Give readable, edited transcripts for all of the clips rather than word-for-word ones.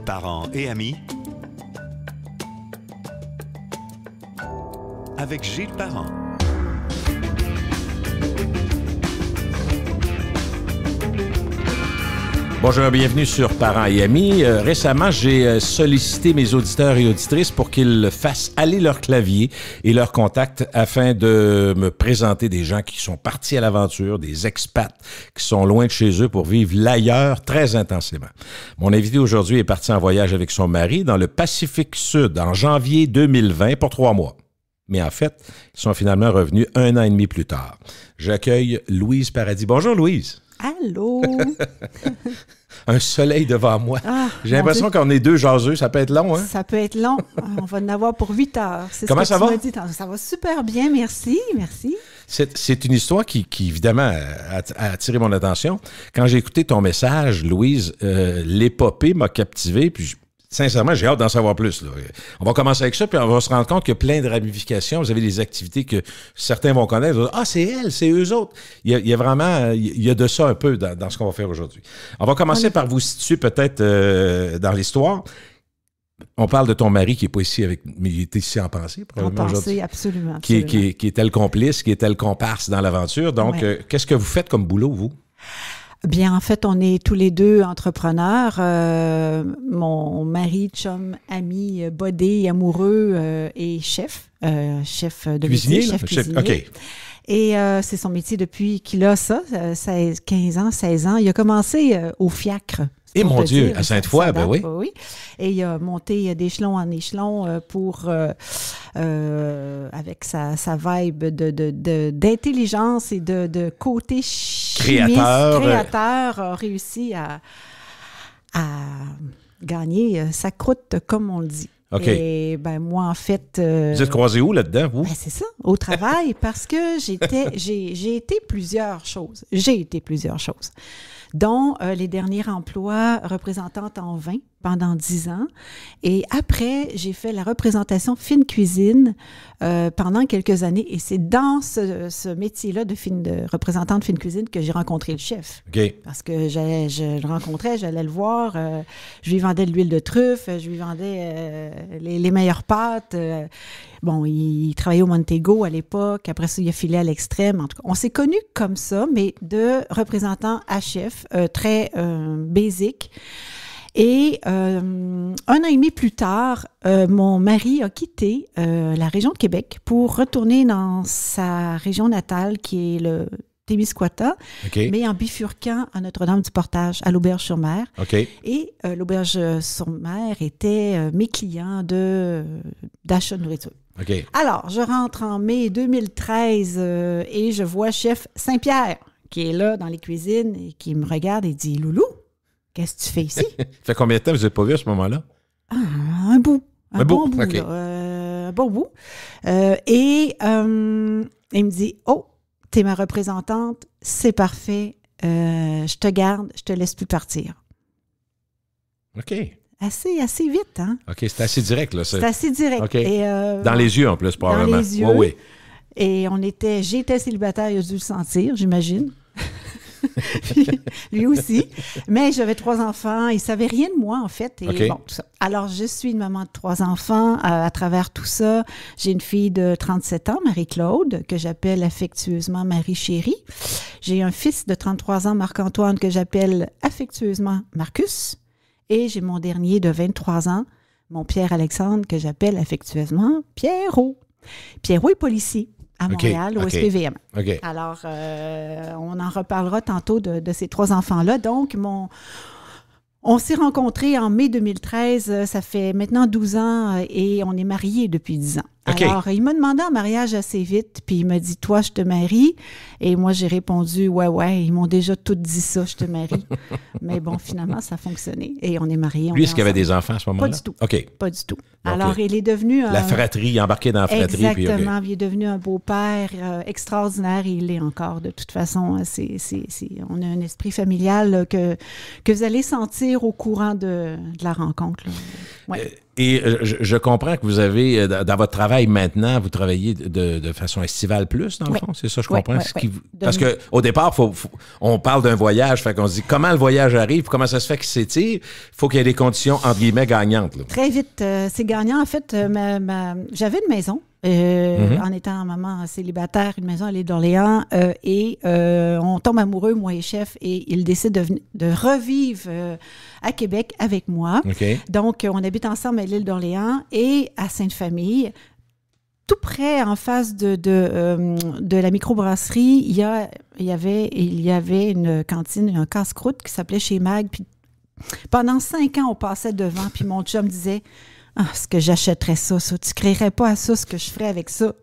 Parents et amis, avec Gilles Parent. Bonjour, bienvenue sur Parents et Amis. Récemment, j'ai sollicité mes auditeurs et auditrices pour qu'ils fassent aller leur clavier et leur contact afin de me présenter des gens qui sont partis à l'aventure, des expats qui sont loin de chez eux pour vivre l'ailleurs très intensément. Mon invité aujourd'hui est parti en voyage avec son mari dans le Pacifique Sud en janvier 2020 pour 3 mois. Mais en fait, ils sont finalement revenus 1 an et demi plus tard. J'accueille Louise Paradis. Bonjour Louise. Allô? Un soleil devant moi. Ah, j'ai l'impression qu'on est deux jaseux. Ça peut être long, hein? Ça peut être long. On va en avoir pour 8 heures. Comment ça va? Ça va super bien, merci. C'est une histoire qui évidemment, a attiré mon attention. Quand j'ai écouté ton message, Louise, l'épopée m'a captivé, puis sincèrement, j'ai hâte d'en savoir plus. Là. On va commencer avec ça, puis on va se rendre compte qu'il y a plein de ramifications. Vous avez des activités que certains vont connaître. Ah, c'est elle, c'est eux autres. Il y a vraiment, il y a de ça un peu dans ce qu'on va faire aujourd'hui. On va commencer par vous situer peut-être dans l'histoire. On parle de ton mari qui n'est pas ici mais il est ici en pensée, probablement. En pensée, absolument. Qui est tel complice, qui est tel comparse dans l'aventure. Donc, qu'est-ce que vous faites comme boulot, vous? Bien, en fait, on est tous les deux entrepreneurs. Mon mari, chum, ami, bodé, amoureux et chef de cuisinier, métier, chef cuisinier. OK. Et c'est son métier depuis qu'il a ça, 15 ans, 16 ans. Il a commencé au fiacre. Et mon Dieu, à Sainte-Foy, ben oui. Oui. Et il a monté d'échelon en échelon pour, avec sa vibe d'intelligence et de côté créateur, a réussi à gagner sa croûte, comme on le dit. OK. Et ben moi, en fait... vous êtes croisés où là-dedans, vous? Ben c'est ça, au travail, parce que j'ai été plusieurs choses. J'ai été plusieurs choses, dont les derniers emplois représentante en vin pendant 10 ans. Et après, j'ai fait la représentation fine cuisine pendant quelques années. Et c'est dans ce métier-là de représentante fine cuisine que j'ai rencontré le chef. OK. Parce que je le rencontrais, j'allais le voir, je lui vendais de l'huile de truffe, je lui vendais les meilleures pâtes. Bon, il travaillait au Montego à l'époque. Après ça, il a filé à l'extrême. En tout cas, on s'est connus comme ça, mais de représentant à chef, très basic. Et 1 an et demi plus tard, mon mari a quitté la région de Québec pour retourner dans sa région natale, qui est le Témiscouata, okay. mais en bifurquant à Notre-Dame-du-Portage, à l'Auberge-sur-Mer. Okay. Et l'Auberge-sur-Mer était mes clients d'achat de nourriture. Okay. Alors, je rentre en mai 2013 et je vois chef Saint-Pierre, qui est là dans les cuisines et qui me regarde et dit « Loulou, qu'est-ce que tu fais ici? » Ça fait combien de temps que vous n'avez pas vu à ce moment-là? Ah, un bout. Un bon bout, okay. Un bon bout. Et il me dit « Oh, t'es ma représentante, c'est parfait, je te garde, je te laisse plus partir. » OK. Assez vite, hein? OK, c'est assez direct, là. C'est assez direct. Okay. Et, dans les yeux, en plus, probablement. Dans les yeux. Oui. Et j'étais célibataire, il a dû le sentir, j'imagine. Lui aussi. Mais j'avais 3 enfants. Il ne savait rien de moi, en fait. Et okay. bon, tout ça. Alors, je suis une maman de 3 enfants. À travers tout ça, j'ai une fille de 37 ans, Marie-Claude, que j'appelle affectueusement Marie-Chérie. J'ai un fils de 33 ans, Marc-Antoine, que j'appelle affectueusement Marcus. Et j'ai mon dernier de 23 ans, mon Pierre-Alexandre, que j'appelle affectueusement Pierrot. Pierrot est policier à Montréal, au SPVM. Okay. Alors, on en reparlera tantôt de ces 3 enfants-là. Donc, on s'est rencontrés en mai 2013. Ça fait maintenant 12 ans et on est mariés depuis 10 ans. Okay. Alors, il m'a demandé en mariage assez vite, puis il m'a dit « Toi, je te marie ». Et moi, j'ai répondu « Ouais, ils m'ont déjà tout dit ça, je te marie ». Mais bon, finalement, ça a fonctionné et on est mariés. Lui, est-ce qu'il avait des enfants à ce moment-là? Pas du tout. OK. Pas du tout. Donc, alors, il est devenu... la fratrie, il est embarqué dans la fratrie. Exactement. Puis, il est devenu un beau-père extraordinaire et il l'est encore. De toute façon, on a un esprit familial que vous allez sentir au courant de la rencontre. Là. Je comprends que vous avez, dans votre travail maintenant, vous travaillez de façon estivale plus, dans le fond, c'est ça, je comprends. Parce qu'au départ, on parle d'un voyage, fait qu'on se dit comment le voyage arrive, comment ça se fait qu'il s'étire, il faut qu'il y ait des conditions, entre guillemets, gagnantes. Là. Très vite, c'est gagnant. En fait, j'avais une maison. En étant maman célibataire, une maison à l'île d'Orléans, et on tombe amoureux, moi et chef, et il décide de revivre à Québec avec moi. Okay. Donc, on habite ensemble à l'île d'Orléans et à Sainte-Famille. Tout près, en face de la microbrasserie, il y avait une cantine, un casse-croûte qui s'appelait Chez Mag. Puis pendant 5 ans, on passait devant, puis mon chum disait... Ah, est-ce que j'achèterais ça? Tu ne créerais pas à ça ce que je ferais avec ça.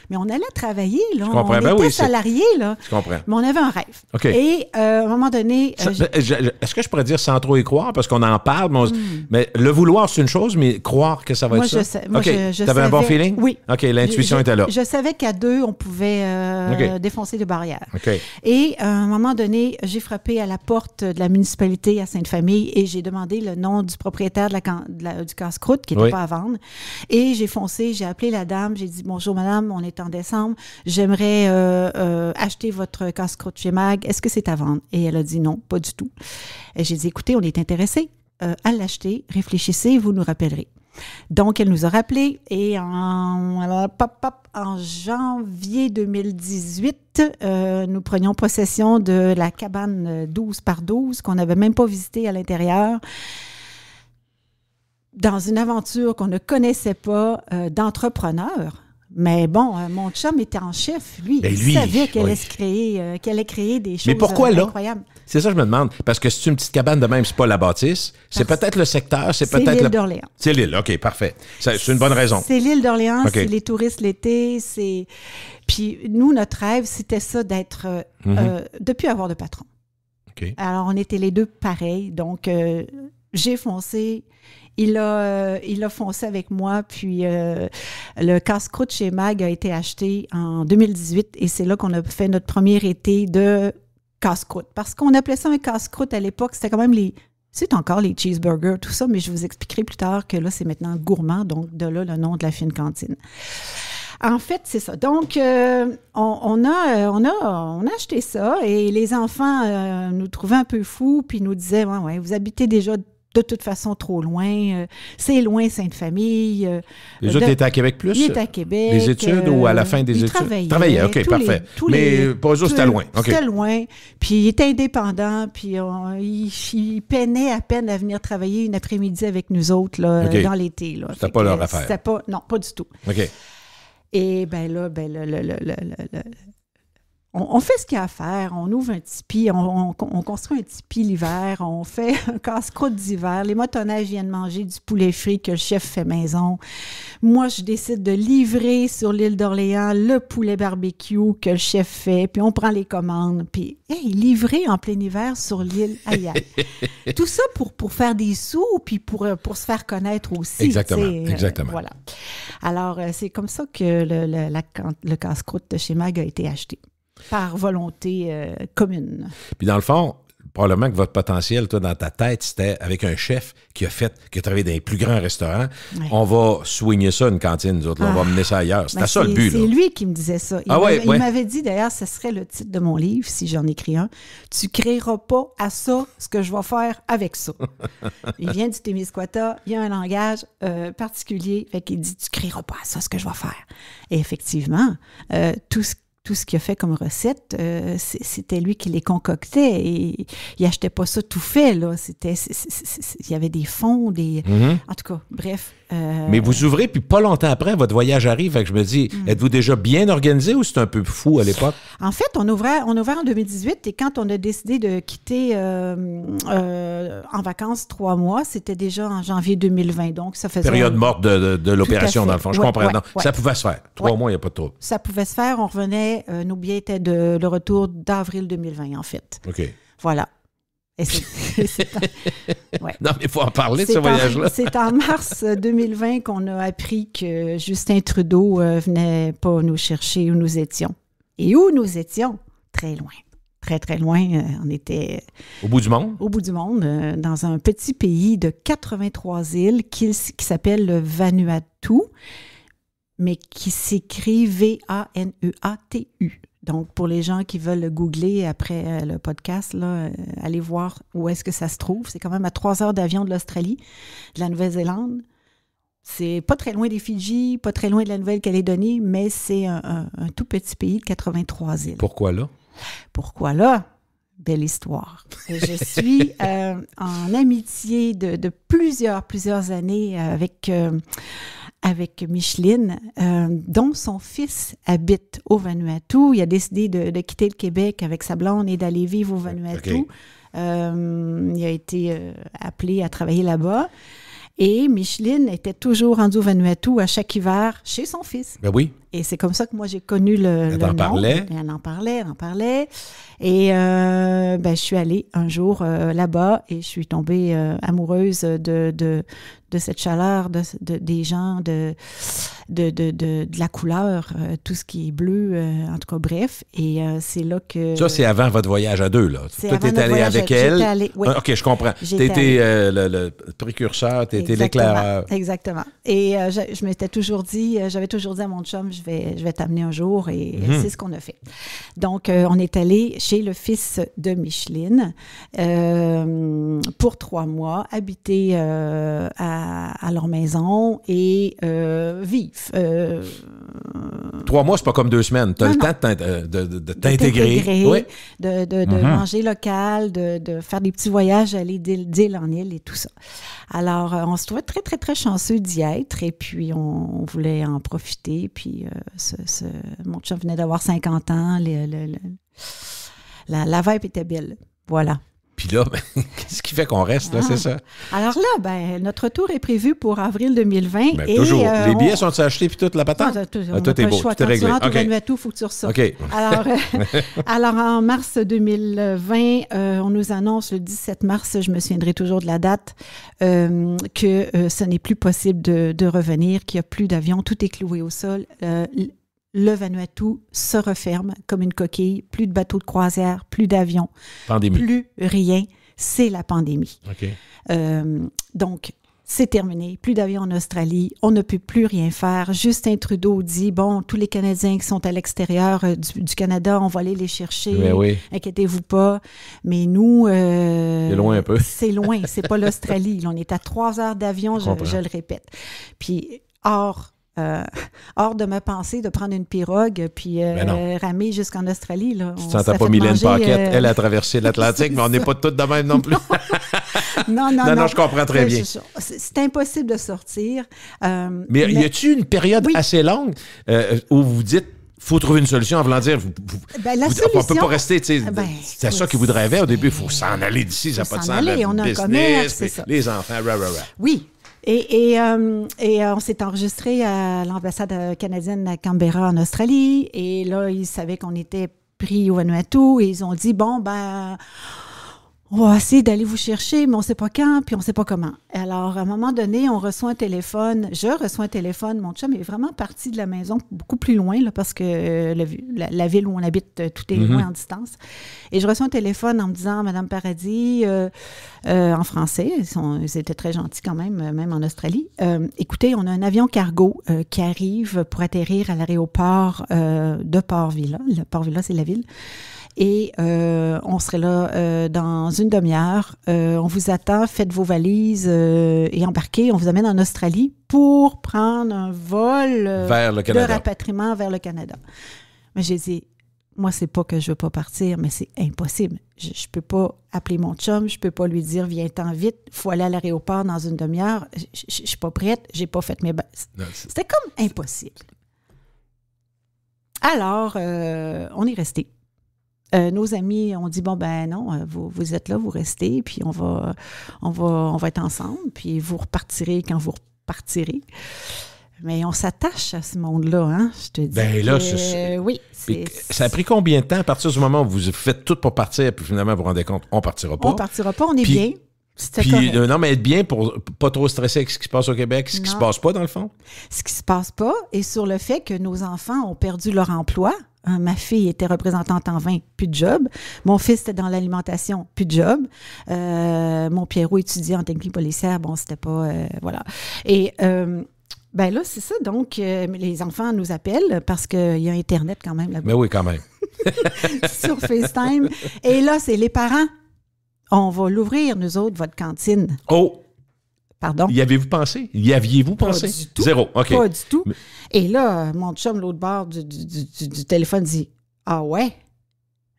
Mais on allait travailler, là. Je comprends. On était salariés, là. Je comprends. Mais on avait un rêve. Okay. Et à un moment donné... est-ce que je pourrais dire sans trop y croire? Parce qu'on en parle, mais le vouloir, c'est une chose, mais croire que ça va être ça? Moi, je savais. T'avais un bon feeling? Oui. OK, l'intuition était là. Je savais qu'à 2, on pouvait défoncer des barrières. Okay. Et à un moment donné, j'ai frappé à la porte de la municipalité à Sainte-Famille et j'ai demandé le nom du propriétaire du casse-croûte qui n'était pas à vendre. Et j'ai foncé, j'ai appelé la dame, j'ai dit « Bonjour madame, on est en décembre, j'aimerais acheter votre casse-croûte chez Mag, est-ce que c'est à vendre? » Et elle a dit non, pas du tout. Et j'ai dit, écoutez, on est intéressé à l'acheter, réfléchissez, vous nous rappellerez. Donc, elle nous a rappelés et en janvier 2018, nous prenions possession de la cabane 12 par 12 qu'on n'avait même pas visitée à l'intérieur. Dans une aventure qu'on ne connaissait pas d'entrepreneur. Mais bon, mon chum était en chef. Lui, il savait qu'elle allait créer des choses mais pourquoi, incroyables. C'est ça que je me demande. Parce que c'est une petite cabane de même, c'est pas la bâtisse. C'est peut-être le secteur, c'est peut-être l'île d'Orléans. C'est l'île, OK, parfait. C'est une bonne raison. C'est l'île d'Orléans, c'est les touristes l'été, c'est... Puis nous, notre rêve, c'était ça d'être... de plus avoir de patron. Okay. Alors, on était les deux pareils. Donc, j'ai foncé... Il a foncé avec moi, puis le casse-croûte chez Mag a été acheté en 2018 et c'est là qu'on a fait notre premier été de casse-croûte. Parce qu'on appelait ça un casse-croûte à l'époque, c'était quand même c'est encore les cheeseburgers, tout ça, mais je vous expliquerai plus tard que là, c'est maintenant gourmand, donc de là le nom de la fine cantine. En fait, c'est ça. Donc, on a acheté ça et les enfants nous trouvaient un peu fous, puis nous disaient, ouais, vous habitez déjà de toute façon trop loin. C'est loin, Sainte-Famille. Les autres étaient à Québec plus? Il était à Québec. Les études ou à la fin des études? Travaillait, OK, parfait. Mais pas eux, c'était loin. Okay. C'était loin. Puis il était indépendant, puis il peinait à peine à venir travailler une après-midi avec nous autres là, dans l'été. Là. C'était pas leur affaire? Non, pas du tout. OK. Et on fait ce qu'il y a à faire. On ouvre un tipi, on construit un tipi l'hiver, on fait un casse-croûte d'hiver. Les motonnages viennent manger du poulet frit que le chef fait maison. Moi, je décide de livrer sur l'île d'Orléans le poulet barbecue que le chef fait, puis on prend les commandes. Puis, livrer en plein hiver sur l'île, aïe. Tout ça pour faire des sous, puis pour se faire connaître aussi. Exactement. Voilà. Alors, c'est comme ça que le casse-croûte de chez Mag a été acheté. Par volonté commune. Puis dans le fond, probablement que votre potentiel, toi, dans ta tête, c'était avec un chef qui a travaillé dans les plus grands restaurants. Ouais. On va soigner ça, une cantine, nous autres. Là, on va mener ça ailleurs. C'était ça le but. C'est lui qui me disait ça. Il m'avait dit, d'ailleurs, ce serait le titre de mon livre, si j'en écris un. Tu ne créeras pas à ça ce que je vais faire avec ça. Il vient du Témiscouata, il y a un langage particulier. Fait qu'il dit, tu ne créeras pas à ça ce que je vais faire. Et effectivement, tout ce qu'il a fait comme recette, c'était lui qui les concoctait et il n'achetait pas ça tout fait, là. Il y avait des fonds, en tout cas, bref. Mais vous ouvrez, puis pas longtemps après, votre voyage arrive, fait que je me dis, êtes-vous déjà bien organisé ou c'est un peu fou à l'époque? En fait, on a ouvert en 2018 et quand on a décidé de quitter en vacances 3 mois, c'était déjà en janvier 2020, donc ça faisait... Période morte de l'opération, dans le fond, je comprends. Ouais. Ça pouvait se faire. 3 mois, il n'y a pas de trouble. Ça pouvait se faire, on revenait, nos billets étaient de retour d'avril 2020, en fait. OK. Voilà. Non, mais il faut en parler de ce voyage-là. C'est en mars 2020 qu'on a appris que Justin Trudeau venait pas nous chercher où nous étions. Et où nous étions? Très loin. très, très loin. On était Au bout du monde? au bout du monde, dans un petit pays de 83 îles qui s'appelle le Vanuatu, mais qui s'écrit Vanuatu. Donc, pour les gens qui veulent le googler après le podcast, là, allez voir où est-ce que ça se trouve. C'est quand même à 3 heures d'avion de l'Australie, de la Nouvelle-Zélande. C'est pas très loin des Fidji, pas très loin de la Nouvelle-Calédonie, mais c'est un tout petit pays de 83 îles. Pourquoi là? Pourquoi là? Belle histoire. Je suis en amitié de plusieurs années avec Micheline, dont son fils habite au Vanuatu. Il a décidé de quitter le Québec avec sa blonde et d'aller vivre au Vanuatu. Okay. Il a été appelé à travailler là-bas. Et Micheline était toujours rendue au Vanuatu à chaque hiver chez son fils. Ben oui. Et c'est comme ça que moi, j'ai connu le nom. Parlait. Elle en parlait. Et je suis allée un jour là-bas et je suis tombée amoureuse de cette chaleur, des gens, de la couleur, tout ce qui est bleu, en tout cas, bref. Et c'est là que... Ça, c'est avant votre voyage à deux, là. Toi, tu es allé avec elle. J'étais allée, oui. OK, je comprends. Tu étais le précurseur, tu étais l'éclaireur. Exactement. Et je m'étais toujours dit, j'avais toujours dit à mon chum, je vais t'amener un jour, et c'est ce qu'on a fait. Donc, on est allé chez le fils de Micheline pour 3 mois, habiter à leur maison et vivre. 3 mois, c'est pas comme 2 semaines. Tu as le temps de t'intégrer. Oui. De manger local, de faire des petits voyages, aller d'île en île et tout ça. Alors, on se trouvait très, très, très chanceux d'y être et puis on voulait en profiter. Puis mon chum venait d'avoir 50 ans. La vibe était belle. Voilà. Puis là, qu'est-ce qui fait qu'on reste, là, c'est ça? Alors là, notre retour est prévu pour avril 2020. Ben, toujours. Les billets sont achetés puis toute la patente? Tout est beau, tout est réglé. Quand tu rentres au Vanuatu, il faut que tu ressortes. OK. Alors, en mars 2020, on nous annonce le 17 mars, je me souviendrai toujours de la date, que ce n'est plus possible de revenir, qu'il n'y a plus d'avions, tout est cloué au sol. Le Vanuatu se referme comme une coquille. Plus de bateaux de croisière, plus d'avions, plus rien. C'est la pandémie. Okay. Donc, c'est terminé. Plus d'avions en Australie. On ne peut plus rien faire. Justin Trudeau dit, bon, tous les Canadiens qui sont à l'extérieur du Canada, on va aller les chercher. Mais oui. Inquiétez-vous pas. Mais nous... c'est loin un peu. C'est loin. C'est pas l'Australie. On est à 3 heures d'avion, je le répète. Puis, hors de ma pensée de prendre une pirogue puis ramer jusqu'en Australie. Là, tu ne sentais pas Mylène Paquette, elle a traversé l'Atlantique, mais on n'est pas toutes de même non plus. Non, je comprends très bien. C'est impossible de sortir. Mais y a-t-il une période assez longue où vous dites faut trouver une solution en voulant dire on ne peut pas rester, c'est ça qu'ils voudraient rêver au début, il faut s'en aller d'ici, ça n'a pas de sens. On a un commerce, c'est ça. Les enfants, Oui. Et on s'est enregistré à l'ambassade canadienne à Canberra, en Australie. Et là, ils savaient qu'on était pris au Vanuatu. Et ils ont dit, on va essayer d'aller vous chercher, mais on ne sait pas quand, puis on ne sait pas comment. Alors, à un moment donné, je reçois un téléphone. Mon chum est vraiment parti de la maison beaucoup plus loin, là, parce que la ville où on habite, tout est loin en distance. Et je reçois un téléphone en me disant, Madame Paradis, en français, ils étaient très gentils quand même en Australie. Écoutez, on a un avion cargo qui arrive pour atterrir à l'aéroport de Port-Vila. Le Port-Vila, c'est la ville. Et on serait là dans une demi-heure. On vous attend, faites vos valises et embarquez. On vous amène en Australie pour prendre un vol de rapatriement vers le Canada. Mais j'ai dit, moi, c'est pas que je veux pas partir, mais c'est impossible. Je peux pas appeler mon chum, je peux pas lui dire, viens-t'en vite, il faut aller à l'aéroport dans une demi-heure. Je suis pas prête, j'ai pas fait mes bases. C'était comme impossible. Alors, on est resté. Nos amis ont dit, non, vous êtes là, vous restez, puis on va être ensemble, puis vous repartirez quand vous repartirez. Mais on s'attache à ce monde-là, hein, je te dis. Oui. Ça a pris combien de temps à partir du moment où vous faites tout pour partir, puis finalement vous vous rendez compte, on partira pas? On partira pas, on est bien. Puis, non, mais être bien pour pas trop stresser avec ce qui se passe au Québec, ce qui se passe pas, dans le fond? Ce qui se passe pas, et sur le fait que nos enfants ont perdu leur emploi. Ma fille était représentante en vin, plus de job. Mon fils était dans l'alimentation, plus de job. Mon Pierrot étudiait en technique policière. Bon, c'était pas... voilà. Et... ben là, c'est ça. Donc, les enfants nous appellent parce qu'il y a Internet quand même là-bas. Ben oui, quand même. Sur FaceTime. Et là, c'est les parents. On va l'ouvrir, nous autres, votre cantine. Oh! Pardon? Y avez-vous pensé? Y aviez-vous pensé? Pas du tout. Zéro, OK. Pas du tout. Mais... Et là, mon chum, l'autre bord du téléphone, dit « Ah ouais?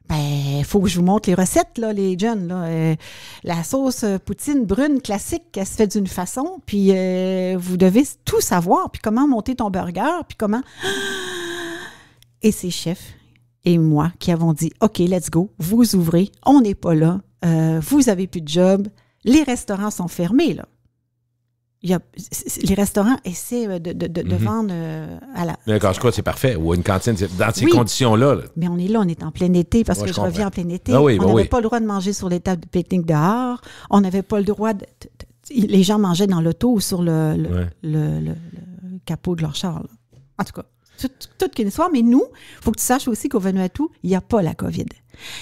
Ben, il faut que je vous montre les recettes, là, les jeunes. Là. La sauce poutine brune classique, elle se fait d'une façon, puis vous devez tout savoir, puis comment monter ton burger, puis comment... » Et ses chefs et moi qui avons dit « OK, let's go, vous ouvrez, on n'est pas là, vous avez plus de job, les restaurants sont fermés, là. » Les restaurants essaient de vendre à la... Mais quand je crois que c'est parfait. Ou une cantine, dans ces conditions-là. Là. Mais on est là, on est en plein été, parce que je reviens en plein été. Ah oui, on n'avait pas le droit de manger sur les tables de pique-nique dehors. On n'avait pas le droit de... Les gens mangeaient dans l'auto ou sur le capot de leur char. Là. En tout cas, toute une histoire. Mais nous, il faut que tu saches aussi qu'au Vanuatu, il n'y a pas la COVID.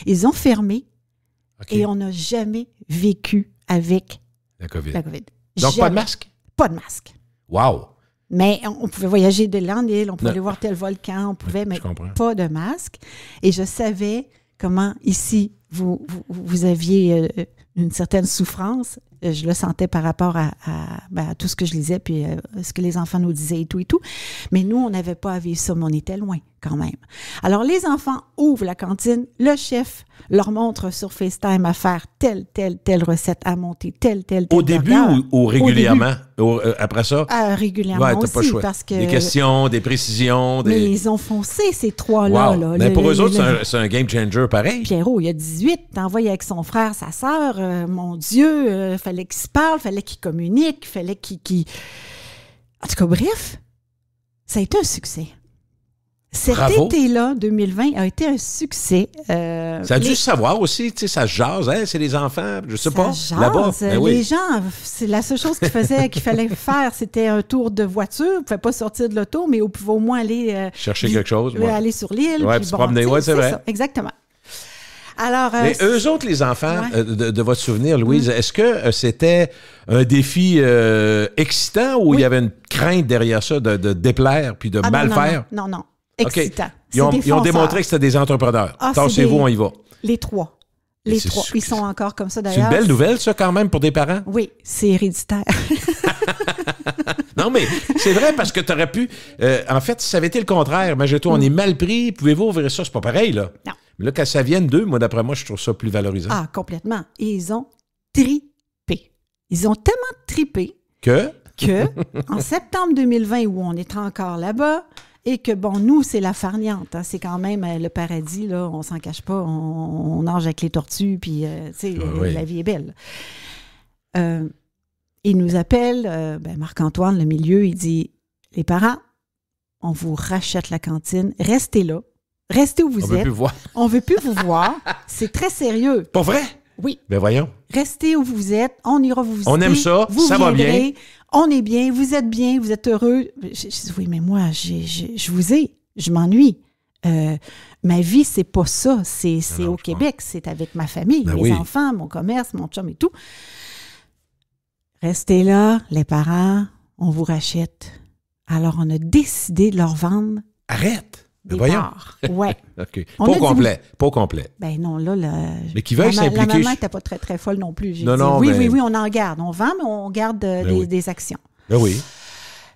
Ils ont fermé et on n'a jamais vécu avec la COVID. Donc, pas de masque? Pas de masque. Wow! Mais on pouvait voyager de l'île en île, on pouvait aller voir tel volcan, on pouvait, mais pas de masque. Et je savais comment, ici, vous aviez une certaine souffrance. Je le sentais par rapport à tout ce que je lisais, puis ce que les enfants nous disaient et tout et tout. Mais nous, on n'avait pas à vivre ça, mais on était loin quand même. Alors, les enfants ouvrent la cantine, le chef leur montre sur FaceTime à faire telle recette, à monter tel Au début ou régulièrement? Après ça? Régulièrement ouais, aussi, pas le choix. Parce que... Des questions, des précisions. Mais ils ont foncé, ces trois-là. Wow. Là. Mais pour eux autres, c'est un game changer pareil. Pierrot, il a 18, t'envoies avec son frère, sa sœur. Mon Dieu, fallait qu'ils se parlent, fallait qu'ils communiquent, fallait qu'ils... En tout cas, bref, ça a été un succès. Cet été-là, 2020, a été un succès. Ça a dû se savoir aussi, tu sais, ça jase, hein, c'est les enfants, je sais pas, là-bas. Les gens, c'est la seule chose qu'il fallait faire, c'était un tour de voiture. Ils ne pouvaient pas sortir de l'auto, mais ils pouvaient au moins aller... chercher quelque chose. Aller sur l'île. Oui, puis se promener, oui, c'est vrai. Ça, exactement. Alors, mais eux autres, les enfants, de votre souvenir, Louise, est-ce que c'était un défi excitant ou il y avait une crainte derrière ça de déplaire puis de mal faire? Non. Excitant. Okay. Ils ont démontré que c'était des entrepreneurs. Tassez-vous, on y va. Les trois. Ils sont encore comme ça, d'ailleurs. C'est une belle nouvelle, ça, quand même, pour des parents? Oui, c'est héréditaire. Non, mais c'est vrai, parce que tu aurais pu... en fait, si ça avait été le contraire, imagine-toi, on est mal pris, pouvez-vous ouvrir ça? C'est pas pareil, là. Non. Mais là, quand ça vienne d'eux, moi, d'après moi, je trouve ça plus valorisant. Ah, complètement. Et ils ont tripé. Ils ont tellement tripé que en septembre 2020, où on est encore là-bas, et que, bon, nous, c'est la farniente. Hein, c'est quand même le paradis, là, on s'en cache pas. On nage avec les tortues, puis, tu sais, la vie est belle. Il nous appelle, Marc-Antoine, le milieu, il dit, les parents, on vous rachète la cantine, restez là. Restez où vous êtes. On ne veut plus vous voir. C'est très sérieux. Pas vrai? Oui. Ben voyons. Restez où vous êtes. On ira vous visiter. On aime ça. Ça va bien. On est bien. Vous êtes bien. Vous êtes heureux. Je dis, oui, mais moi, je vous ai. Je m'ennuie. Ma vie, c'est pas ça. C'est au Québec. C'est avec ma famille, mes enfants, mon commerce, mon chum et tout. Restez là, les parents. On vous rachète. Alors, on a décidé de leur vendre. Arrête! Des parts. Ouais. OK. Pas au complet. Ben non, là... Mais qui veuille s'impliquer... La maman n'était pas très, très folle non plus. J'ai dit, oui, on en garde. On vend, mais on garde des actions. Ben oui.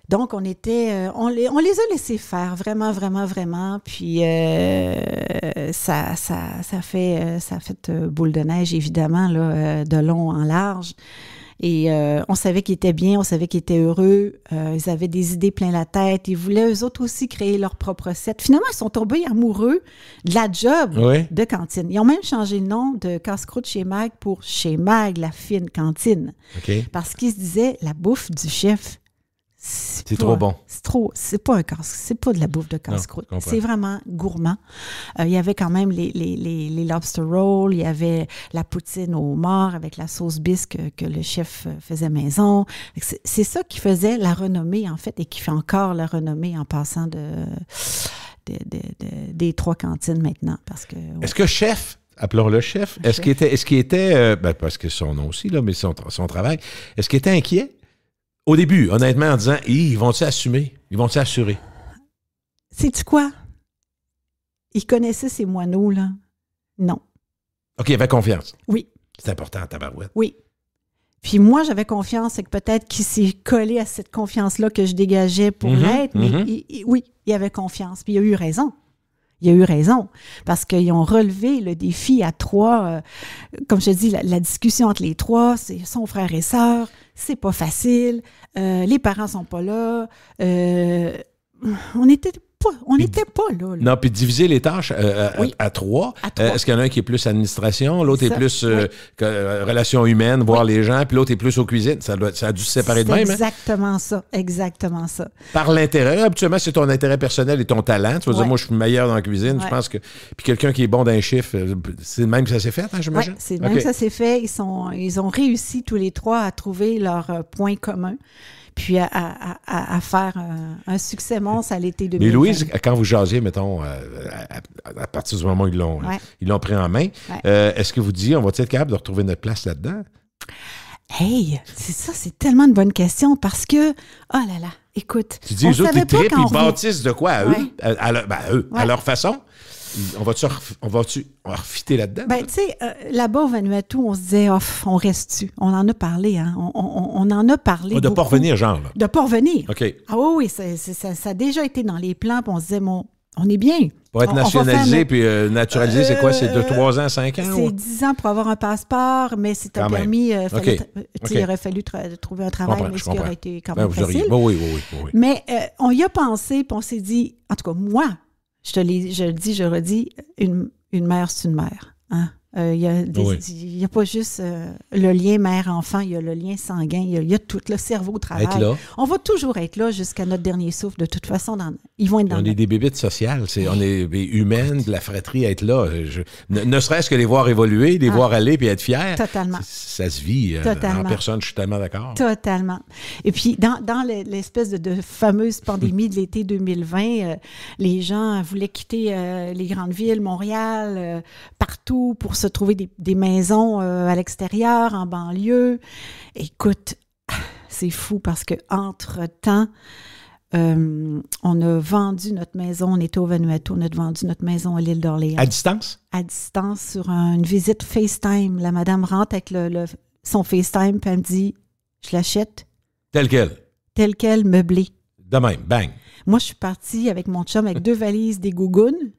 Donc, on les a laissés faire, vraiment, vraiment, vraiment. Puis, ça fait boule de neige, évidemment, là, de long en large. Et on savait qu'ils étaient bien, on savait qu'ils étaient heureux. Ils avaient des idées plein la tête. Ils voulaient eux autres aussi créer leur propre recette. Finalement, ils sont tombés amoureux de la job de cantine. Ils ont même changé le nom de Casse-Croûte chez Mag pour Chez Mag, la fine cantine. Okay. Parce qu'ils se disaient, la bouffe du chef, c'est trop bon. C'est pas de la bouffe de casse-croûte. C'est vraiment gourmand. Il y avait quand même les lobster rolls, il y avait la poutine au homard avec la sauce bisque que le chef faisait maison. C'est ça qui faisait la renommée, en fait, et qui fait encore la renommée en passant des 3 cantines maintenant. Parce que, ouais. Est-ce que chef, appelons-le chef, est-ce qu'il était parce que son nom aussi, là, mais son travail, est-ce qu'il était inquiet au début, honnêtement, en disant, ils vont-ils assumer? Ils vont-ils assurer? Sais-tu quoi? Il connaissait ces moineaux, là? Non. OK, il avait confiance. Oui. C'est important, tabarouette. Oui. Puis moi, j'avais confiance, c'est que peut-être qu'il s'est collé à cette confiance-là que je dégageais pour l'être, mais oui, il avait confiance. Puis il a eu raison. Il a eu raison, parce qu'ils ont relevé le défi à 3. Comme je te dis, la discussion entre les 3, c'est son frère et sœur, c'est pas facile, les parents sont pas là, on n'était pas là. Non, puis diviser les tâches à 3. À 3. Est-ce qu'il y en a un qui est plus administration, l'autre est plus oui. relations humaines, voir les gens, puis l'autre est plus aux cuisines. Ça a dû se séparer de même. Exactement ça, exactement ça. Par l'intérêt, habituellement, c'est ton intérêt personnel et ton talent. Tu vas dire, moi, je suis meilleur dans la cuisine. Je pense que. Puis quelqu'un qui est bon dans les chiffres, c'est le même que ça s'est fait, hein, j'imagine? Oui, c'est le même que ça s'est fait. Ils ont réussi tous les 3 à trouver leur point commun. Puis à faire un succès monstre à l'été 2020. Mais Louise, quand vous jasiez, mettons, à partir du moment où ils l'ont pris en main, est-ce que vous dites, on va être capable de retrouver notre place là-dedans? Hey, c'est tellement une bonne question parce que, oh là là, écoute, tu dis, eux autres, ils trippent, ils bâtissent de quoi à eux, à leur façon? On va-tu refitter là-dedans? Ben, tu sais, là-bas au Vanuatu, on se disait, on reste-tu? On en a parlé, hein? On en a parlé. De ne pas revenir, genre. Là. De ne pas revenir. OK. Ah oui, ça a déjà été dans les plans, puis on se disait, on est bien. Pour être nationalisé puis naturalisé, c'est quoi? C'est de 3 ans, 5 ans? C'est 10 ans pour avoir un passeport, mais c'est un permis. Il aurait fallu trouver un travail, mais ce qui aurait été quand même facile. Oui. Mais on y a pensé, puis on s'est dit, en tout cas, moi, je le dis, je redis, une mère, c'est une mère. Hein? Il y a pas juste le lien mère-enfant, il y a le lien sanguin, il y a tout, le cerveau travaille. Être là. On va toujours être là jusqu'à notre dernier souffle. De toute façon, ils vont être dans On est des bébites sociales, on est humaines, de la fratrie, être là. Ne serait-ce que les voir évoluer, les voir aller puis être fiers. Totalement. Ça se vit en personne, je suis tellement d'accord. Totalement. Et puis, dans l'espèce de fameuse pandémie de l'été 2020, les gens voulaient quitter les grandes villes, Montréal, partout pour se trouver des maisons à l'extérieur, en banlieue. Écoute, c'est fou parce que entre-temps, on a vendu notre maison, on était au Vanuatu, on a vendu notre maison à l'île d'Orléans. À distance? À distance, sur une visite FaceTime. La madame rentre avec son FaceTime, puis elle me dit, je l'achète. Tel quel? Tel quel, meublé. De même, bang. Moi, je suis partie avec mon chum avec 2 valises, des gougounes.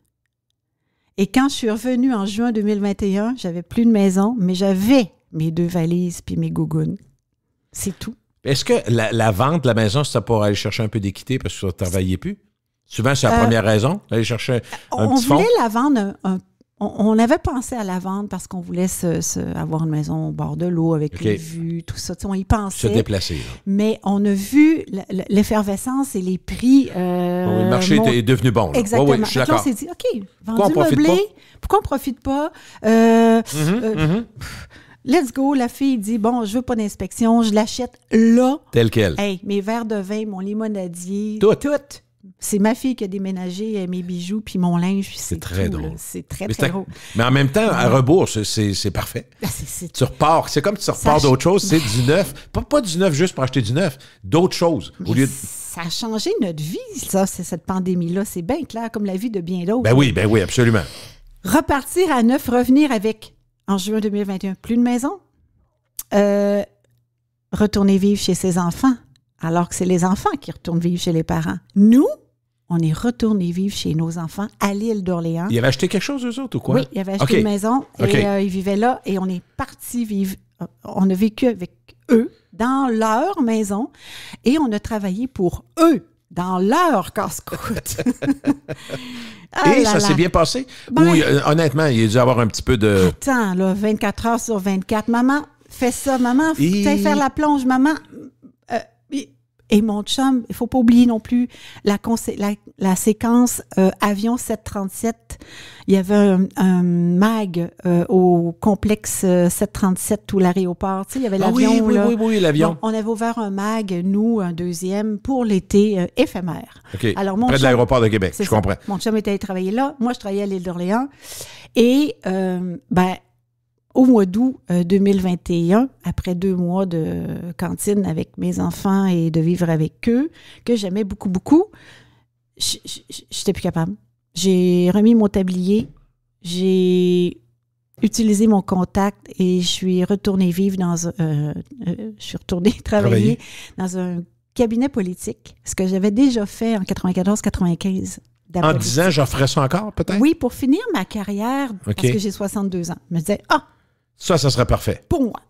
Et quand je suis revenue en juin 2021, j'avais plus de maison, mais j'avais mes 2 valises puis mes gougounes. C'est tout. Est-ce que la vente de la maison, c'était pour aller chercher un peu d'équité parce que tu ne travaillais plus? Souvent, c'est la première raison, aller chercher un petit fonds. On voulait la vendre on avait pensé à la vendre parce qu'on voulait avoir une maison au bord de l'eau avec une vue, tout ça. On y pensait. Se déplacer. Là. Mais on a vu l'effervescence et les prix. Le marché est devenu bon. Là. Exactement. Oui, je suis d'accord. On s'est dit, OK, vendu meublé, pourquoi on ne profite pas? Let's go. La fille dit, bon, je veux pas d'inspection, je l'achète là. Tel quel. Hey, mes verres de vin, mon limonadier. Tout. C'est ma fille qui a déménagé mes bijoux puis mon linge. C'est très drôle. C'est très drôle. Mais en même temps, à rebours, c'est parfait. Tu repars. C'est comme tu repars d'autres choses. C'est du neuf. Pas du neuf juste pour acheter du neuf. D'autres choses. Ça a changé notre vie, ça, cette pandémie-là. C'est bien clair, comme la vie de bien d'autres. Ben oui, absolument. Repartir à neuf, revenir avec, en juin 2021, plus de maison. Retourner vivre chez ses enfants. Alors que c'est les enfants qui retournent vivre chez les parents. Nous, on est retournés vivre chez nos enfants à l'île d'Orléans. Ils avaient acheté quelque chose, eux autres, ou quoi? Oui, ils avaient acheté une maison et ils vivaient là et on est partis vivre. On a vécu avec eux dans leur maison et on a travaillé pour eux dans leur casse-croûte. Ça s'est bien passé? Ou, honnêtement, il a dû avoir un petit peu de... Attends, là, 24 heures sur 24. Maman, fais ça. Maman, fais faire la plonge. Maman... Et mon chum, il faut pas oublier non plus la séquence avion 737. Il y avait un mag au complexe 737 ou l'aéroport. Tu sais, il y avait l'avion. Oui, l'avion. Bon, on avait ouvert un mag, nous, un deuxième, pour l'été éphémère. OK. Alors, mon près de chum, l'aéroport de Québec, je comprends. Mon chum était allé travailler là. Moi, je travaillais à l'île d'Orléans. Et, au mois d'août 2021, après 2 mois de cantine avec mes enfants et de vivre avec eux, que j'aimais beaucoup, beaucoup, j'étais plus capable. J'ai remis mon tablier, j'ai utilisé mon contact et je suis retournée vivre je suis retournée travailler dans un cabinet politique, ce que j'avais déjà fait en 94-95. En disant, j'en ferais ça encore, peut-être? Oui, pour finir ma carrière, parce que j'ai 62 ans. Je me disais, ça serait parfait. Pour moi.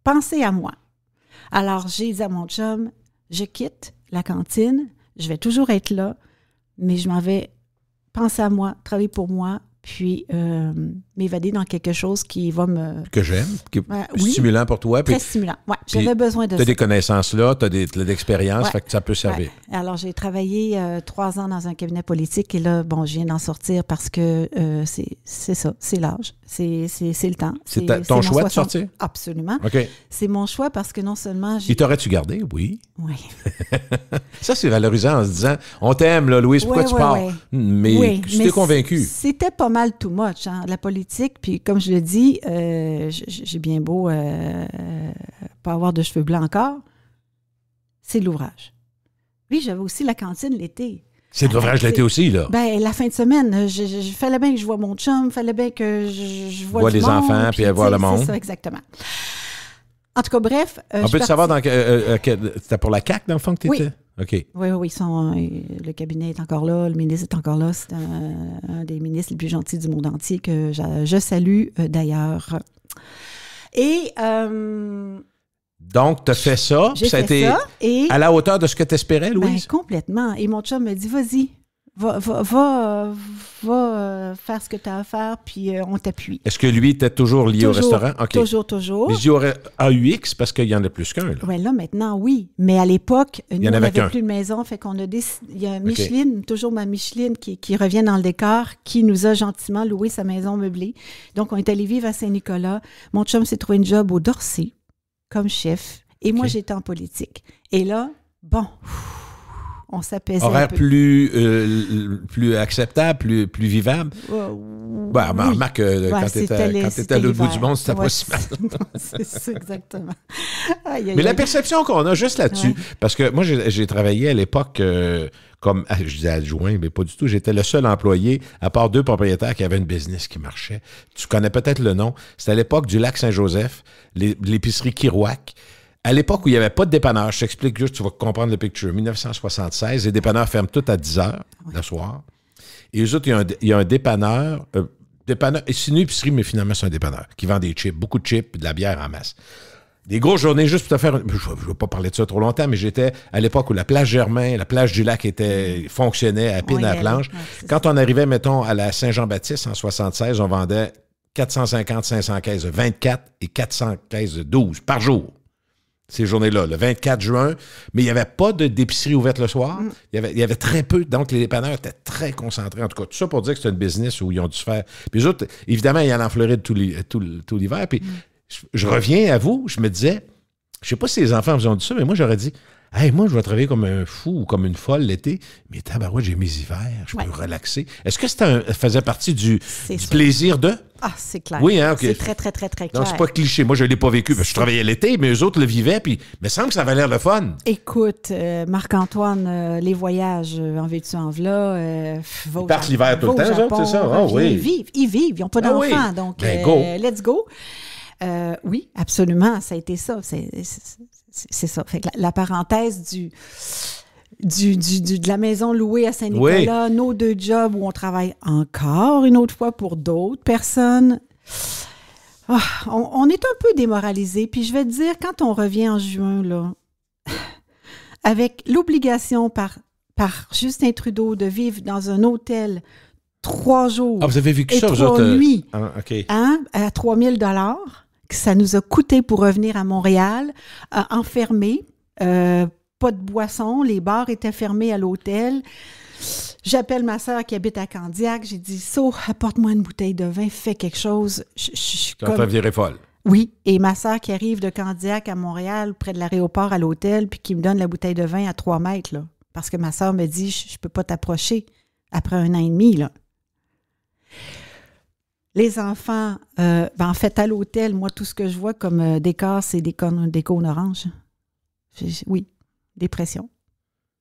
Pensez à moi. Alors, j'ai dit à mon chum, je quitte la cantine, je vais toujours être là, mais je m'en vais penser à moi, travailler pour moi, puis m'évader dans quelque chose qui va me... Que j'aime, qui est stimulant pour toi. Très stimulant, oui. J'avais besoin de ça. Tu as des connaissances là, tu as de l'expérience, fait que ça peut servir. Ouais. Alors, j'ai travaillé 3 ans dans un cabinet politique et là, je viens d'en sortir parce que c'est ça, c'est l'âge, c'est le temps. C'est ton choix de sortir? Absolument. OK. C'est mon choix parce que non seulement... Et t'aurais-tu gardé? Oui. Oui. Ça, c'est valorisant en se disant, on t'aime, là, Louise, pourquoi tu pars? Mais tu t'es convaincu. C'était pas mal too much, la politique. Puis comme je le dis, j'ai bien beau pas avoir de cheveux blancs encore, c'est de l'ouvrage. Oui, j'avais aussi la cantine l'été. C'est de l'ouvrage l'été aussi, là? La fin de semaine, fallait bien que je vois mon chum, fallait bien que je vois les enfants, puis voir le monde. C'est ça, exactement. En tout cas, bref... on peut savoir, c'était pour la CAQ, dans le fond, que tu étais? OK. Oui, le cabinet est encore là, le ministre est encore là. C'est un des ministres les plus gentils du monde entier que je salue d'ailleurs. Et... donc, tu as fait ça, puis ça a été à la hauteur de ce que tu espérais, Louise? Complètement. Et mon chum me dit, vas-y, va faire ce que tu as à faire, puis on t'appuie. Est-ce que lui était toujours lié au restaurant? Okay. Toujours. Mais il y aurait AUX parce qu'il y en a plus qu'un. Oui, là, maintenant, oui. Mais à l'époque, nous, on n'avait plus de maison, fait qu'on a décidé... Il y a Micheline, toujours ma Micheline, qui revient dans le décor, qui nous a gentiment loué sa maison meublée. Donc, on est allé vivre à Saint-Nicolas. Mon chum s'est trouvé une job au Dorset, comme chef. Et moi, j'étais en politique. Et là, on s'apaisait horaire un peu. plus acceptable, plus vivable. Remarque, quand tu étais à l'autre bout du monde, c'était pas si mal. C'est ça, exactement. Mais la perception qu'on a juste là-dessus, parce que moi, j'ai travaillé à l'époque comme, je disais adjoint, mais pas du tout. J'étais le seul employé, à part 2 propriétaires qui avaient une business qui marchait. Tu connais peut-être le nom. C'était à l'époque du lac Saint-Joseph, l'épicerie Kirouac. À l'époque où il n'y avait pas de dépanneur, je t'explique juste, tu vas comprendre le picture. 1976, les dépanneurs ferment tout à 10 heures le soir. Et eux autres, il y a un dépanneur, c'est une épicerie, mais finalement, c'est un dépanneur qui vend des chips, beaucoup de chips et de la bière en masse. Des grosses journées juste pour te faire... Je ne vais pas parler de ça trop longtemps, mais j'étais à l'époque où la plage Germain, la plage du lac fonctionnait à pine à la planche. Quand on arrivait, mettons, à la Saint-Jean-Baptiste en 76, on vendait 450-500 caisses de 24 et 400 caisses de 12 par jour. Ces journées-là, le 24 juin, mais il n'y avait pas d'épicerie ouverte le soir. Il y avait très peu, donc les dépanneurs étaient très concentrés. En tout cas, tout ça pour dire que c'est une business où ils ont dû se faire... Puis les autres, évidemment, ils allaient en Floride tout l'hiver. Puis je reviens à vous, je me disais, je ne sais pas si les enfants vous ont dit ça, mais moi, j'aurais dit, hey, moi, je vais travailler comme un fou ou comme une folle l'été, mais tabarouette, j'ai mes hivers, je peux relaxer. Est-ce que ça faisait partie du plaisir de... Ah, c'est clair. Oui, hein, OK. C'est très, très, très, très clair. Non, c'est pas cliché. Moi, je ne l'ai pas vécu, parce que je travaillais l'été, mais eux autres le vivaient, puis il me semble que ça avait l'air le fun. Écoute, Marc-Antoine, les voyages en vétu en v'là, ils partent l'hiver tout le temps, c'est ça? Oh, oui. Ils vivent, ils n'ont pas d'enfants, donc let's go. Oui, absolument, ça a été ça. C'est ça. Fait que la parenthèse de la maison louée à Saint-Nicolas, nos 2 jobs où on travaille encore une autre fois pour d'autres personnes. On est un peu démoralisé. Puis je vais te dire, quand on revient en juin, là, avec l'obligation par Justin Trudeau de vivre dans un hôtel 3 jours. Ah, vous avez vécu et ça, 3 vous autres? nuits, OK. à 3 000 $, que ça nous a coûté pour revenir à Montréal, enfermés, pas de boisson. Les bars étaient fermés à l'hôtel. J'appelle ma sœur qui habite à Candiac. J'ai dit, So, apporte-moi une bouteille de vin, fais quelque chose. Quand t'as viré folle. Oui, et ma sœur qui arrive de Candiac à Montréal, près de l'aéroport à l'hôtel, puis qui me donne la bouteille de vin à 3 mètres, là. Parce que ma sœur me dit, je peux pas t'approcher après 1 an et demi, là. Les enfants, en fait, à l'hôtel, moi, tout ce que je vois comme décor, c'est des cônes oranges. Oui, dépression.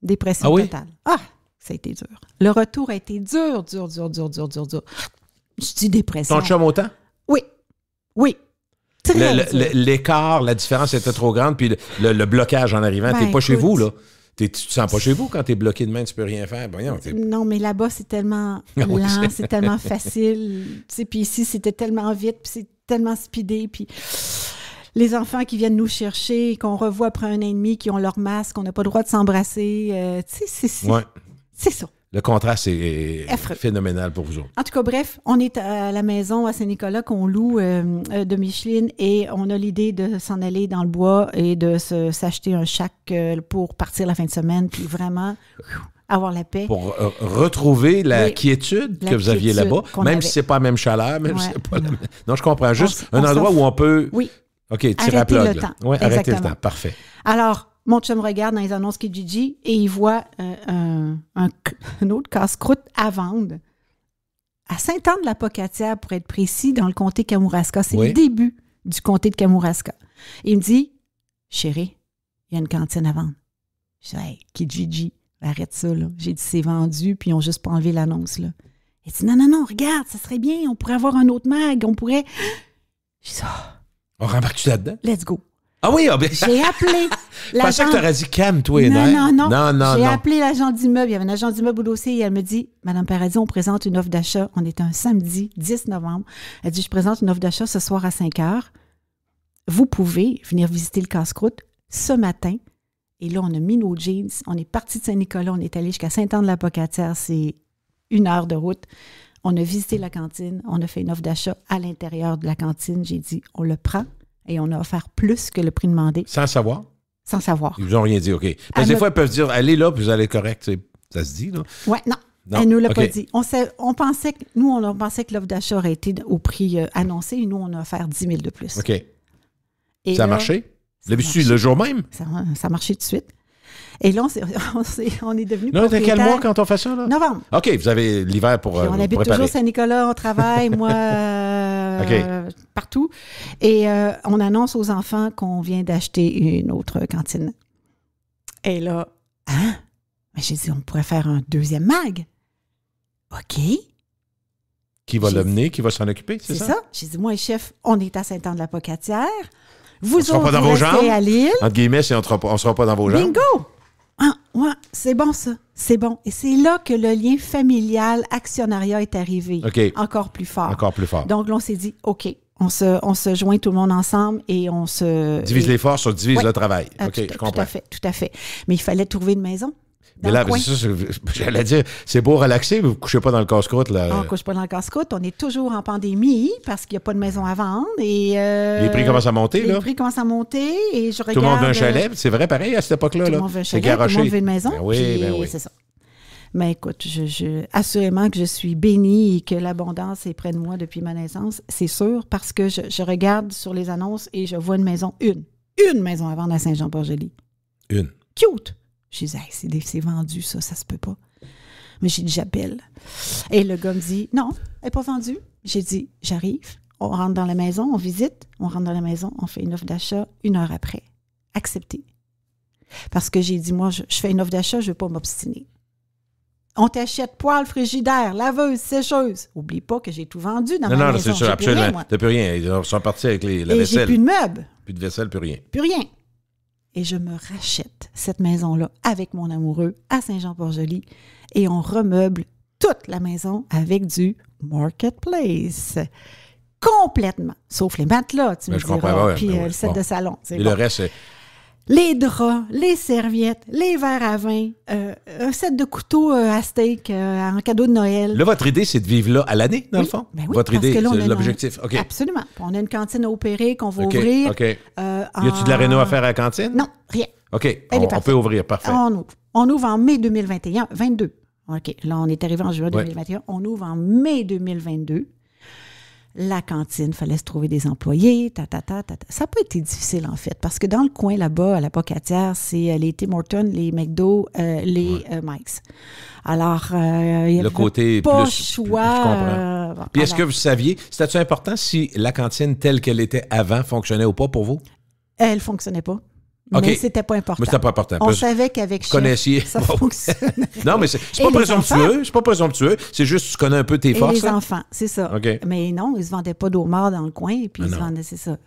Dépression totale. Ah, ça a été dur. Le retour a été dur. Je dis dépression. Ton chum autant? Oui. L'écart, la différence était trop grande, puis le blocage en arrivant, t'es pas chez vous, là. Tu te sens pas chez vous quand t'es bloqué de main, tu peux rien faire. Non, mais là-bas, c'est tellement lent, c'est tellement facile. Puis ici, c'était tellement vite, puis c'est tellement speedé, puis les enfants qui viennent nous chercher, qu'on revoit après 1 an et demi, qui ont leur masque, on n'a pas le droit de s'embrasser. C'est ça. Le contraste est phénoménal pour vous autres. En tout cas, bref, on est à la maison à Saint-Nicolas qu'on loue de Micheline et on a l'idée de s'en aller dans le bois et de s'acheter un shack pour partir la fin de semaine, puis vraiment avoir la paix. Pour retrouver la quiétude que vous aviez là-bas, même si c'est pas la même chaleur, même si c'est pas la même... Non, je comprends. Juste un endroit où on peut... Oui. OK, tirer à plug. Oui, arrêter le temps. Parfait. Alors, mon chum regarde dans les annonces Kijiji et il voit un autre casse-croûte à vendre à Sainte-Anne-de-la-Pocatière, pour être précis, dans le comté de Kamouraska. C'est le début du comté de Kamouraska. Il me dit, chérie, il y a une cantine à vendre. Je dis, hey, Kijiji, arrête ça, là. J'ai dit, c'est vendu, puis ils n'ont juste pas enlevé l'annonce, là. Il dit, non, regarde, ça serait bien, on pourrait avoir un autre mag, on pourrait... Je dis, on rembarque-tu là-dedans? Let's go. Ah oui, j'ai appelé l'agent... Je pensais que tu aurais dit calme-toi et non. J'ai appelé l'agent d'immeuble. Il y avait un agent d'immeuble au dossier et elle me dit, Madame Paradis, on présente une offre d'achat. On est un samedi, 10 novembre. Elle dit, je présente une offre d'achat ce soir à 5 heures. Vous pouvez venir visiter le casse-croûte ce matin. Et là, on a mis nos jeans. On est parti de Saint-Nicolas. On est allé jusqu'à Sainte-Anne-de-la-Pocatière. C'est 1 heure de route. On a visité la cantine. On a fait une offre d'achat à l'intérieur de la cantine. J'ai dit, on le prend. Et on a offert plus que le prix demandé. Sans savoir? Sans savoir. Ils vous ont rien dit, OK. Parce que des fois, ils peuvent dire, allez là, puis vous allez correct. Ça se dit, là? Oui, non. Elle ne nous l'a pas dit. On pensait que l'offre d'achat aurait été au prix annoncé. Et nous, on a offert 10 000 de plus. OK. Et ça a marché? L'habitude, le jour même? Ça a marché tout de suite. Et là, on est devenu propriétaire. T'as quel mois quand on fait ça, là? Novembre. OK, vous avez l'hiver pour on habite préparer. toujours Saint-Nicolas, on travaille, moi, partout. Et on annonce aux enfants qu'on vient d'acheter une autre cantine. Et là, j'ai dit, on pourrait faire un 2e mag. OK. Qui va l'amener, qui va s'en occuper, c'est ça? C'est ça. J'ai dit, moi et chef, on est à Sainte-Anne-de-la-Pocatière. Vous autres, pas dans vos jambes, à Lille. Entre guillemets, on ne sera pas dans vos jambes. Bingo! Ouais, c'est bon ça, c'est bon. Et c'est là que le lien familial, actionnariat est arrivé. Okay. Encore plus fort. Encore plus fort. Donc là, on s'est dit, OK, on se joint tout le monde ensemble et on se... Divise les forces, on divise le travail. OK, je comprends. Tout à fait. Mais il fallait trouver une maison. Mais là, j'allais dire, c'est beau relaxer, mais vous ne couchez pas dans le casse-croûte. Là. On ne couche pas dans le casse-croûte. On est toujours en pandémie parce qu'il n'y a pas de maison à vendre. Et, les prix commencent à monter, là. Les prix commencent à monter et je regarde... Tout le monde veut un chalet. C'est vrai, pareil, à cette époque-là. Tout le monde veut un chalet, tout le monde veut une maison. Ben oui. C'est ça. Mais écoute, assurément que je suis bénie et que l'abondance est près de moi depuis ma naissance, c'est sûr, parce que je regarde sur les annonces et je vois une maison, une maison à vendre à Saint-Jean-Port-Joli. Une. Cute! Je dis, hey, c'est vendu, ça se peut pas. Mais j'ai dit, j'appelle. Et le gars me dit, non, elle n'est pas vendue. J'ai dit, j'arrive, on rentre dans la maison, on visite, on rentre dans la maison, on fait une offre d'achat 1 heure après. Accepté. Parce que j'ai dit, moi, je fais une offre d'achat, je ne veux pas m'obstiner. On t'achète poêle, frigidaire, laveuse, sécheuse. Oublie pas que j'ai tout vendu dans ma maison. Non, c'est sûr, absolument. Tu n'as plus rien. Ils sont partis avec la vaisselle. J'ai plus de meubles. Plus de vaisselle, plus rien. Plus rien. Et je me rachète cette maison-là avec mon amoureux à Saint-Jean-Port-Joli et on remeuble toute la maison avec du Marketplace. Complètement. Sauf les matelas, tu me diras. Puis le set de salon. Et le reste, c'est... Les draps, les serviettes, les verres à vin, un set de couteaux à steak en cadeau de Noël. Là, votre idée, c'est de vivre là à l'année, dans le fond? Ben oui, votre idée, c'est l'objectif. OK. Absolument. On a une cantine à opérer qu'on va ouvrir. OK. Y a-tu de la réno à faire à la cantine? Non, rien. OK, Elle est on parfaite. peut ouvrir, parfait. On ouvre en mai 2021, 22. OK, là, on est arrivé en juin 2021. On ouvre en mai 2022. La cantine, il fallait se trouver des employés, Ça n'a pas été difficile, en fait, parce que dans le coin là-bas, à la Pocatière, c'est les Tim Hortons, les McDo, les Mike's. Alors, il y Le avait côté pas plus, choix. je comprends. Puis est-ce que vous saviez, c'était-tu important si la cantine telle qu'elle était avant fonctionnait ou pas pour vous? Elle ne fonctionnait pas. OK. Mais c'était pas important. Mais c'était pas important. On savait qu'avec Chef, connaissiez. ça fonctionnait. Non, mais c'est pas présomptueux. C'est pas présomptueux. C'est juste que tu connais un peu tes forces. Et les enfants, c'est ça. OK. Mais non, ils ne se vendaient pas d'eau morte dans le coin. Et puis, ils se non. vendaient, c'est ça.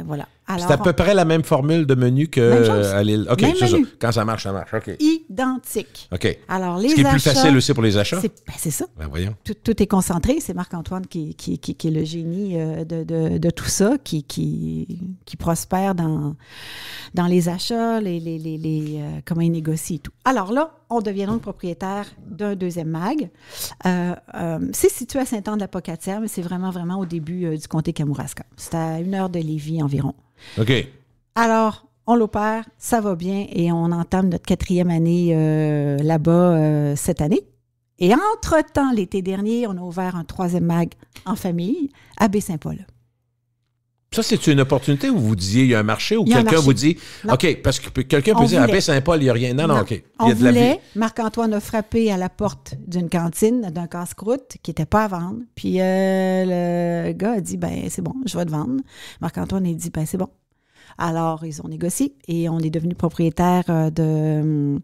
Voilà. Alors, C'est à peu près la même formule de menu qu'à l'île. OK, Même c'est ça. menu. Quand ça marche, ça marche. OK. Identique. OK. Alors, les Ce qui est plus achats, facile aussi pour les achats. c'est ça. Ben voyons. Tout est concentré. C'est Marc-Antoine qui est le génie de tout ça, qui prospère dans les achats, comment il négocie et tout. Alors là, on devient donc propriétaire d'un deuxième mag. C'est situé à Saint-Anne-de-la-Pocatière, mais c'est vraiment, vraiment au début du comté Kamouraska. C'est à 1 heure de Lévis environ. OK. Alors, on l'opère, ça va bien et on entame notre 4e année là-bas cette année. Et entre-temps, l'été dernier, on a ouvert un 3e mag en famille à Baie-Saint-Paul. Ça, c'est une opportunité où vous disiez il y a un marché ou Il y a un quelqu'un marché. vous dit Non. OK, parce que quelqu'un peut On dire à voulait. Baie-Saint-Paul, il n'y a rien. Non, OK. Il y On a de la vie. voulait, Marc-Antoine a frappé à la porte d'une cantine, d'un casse-croûte qui n'était pas à vendre. Puis le gars a dit, ben c'est bon, je vais te vendre. Marc-Antoine a dit, ben c'est bon. Alors, ils ont négocié et on est devenu propriétaire de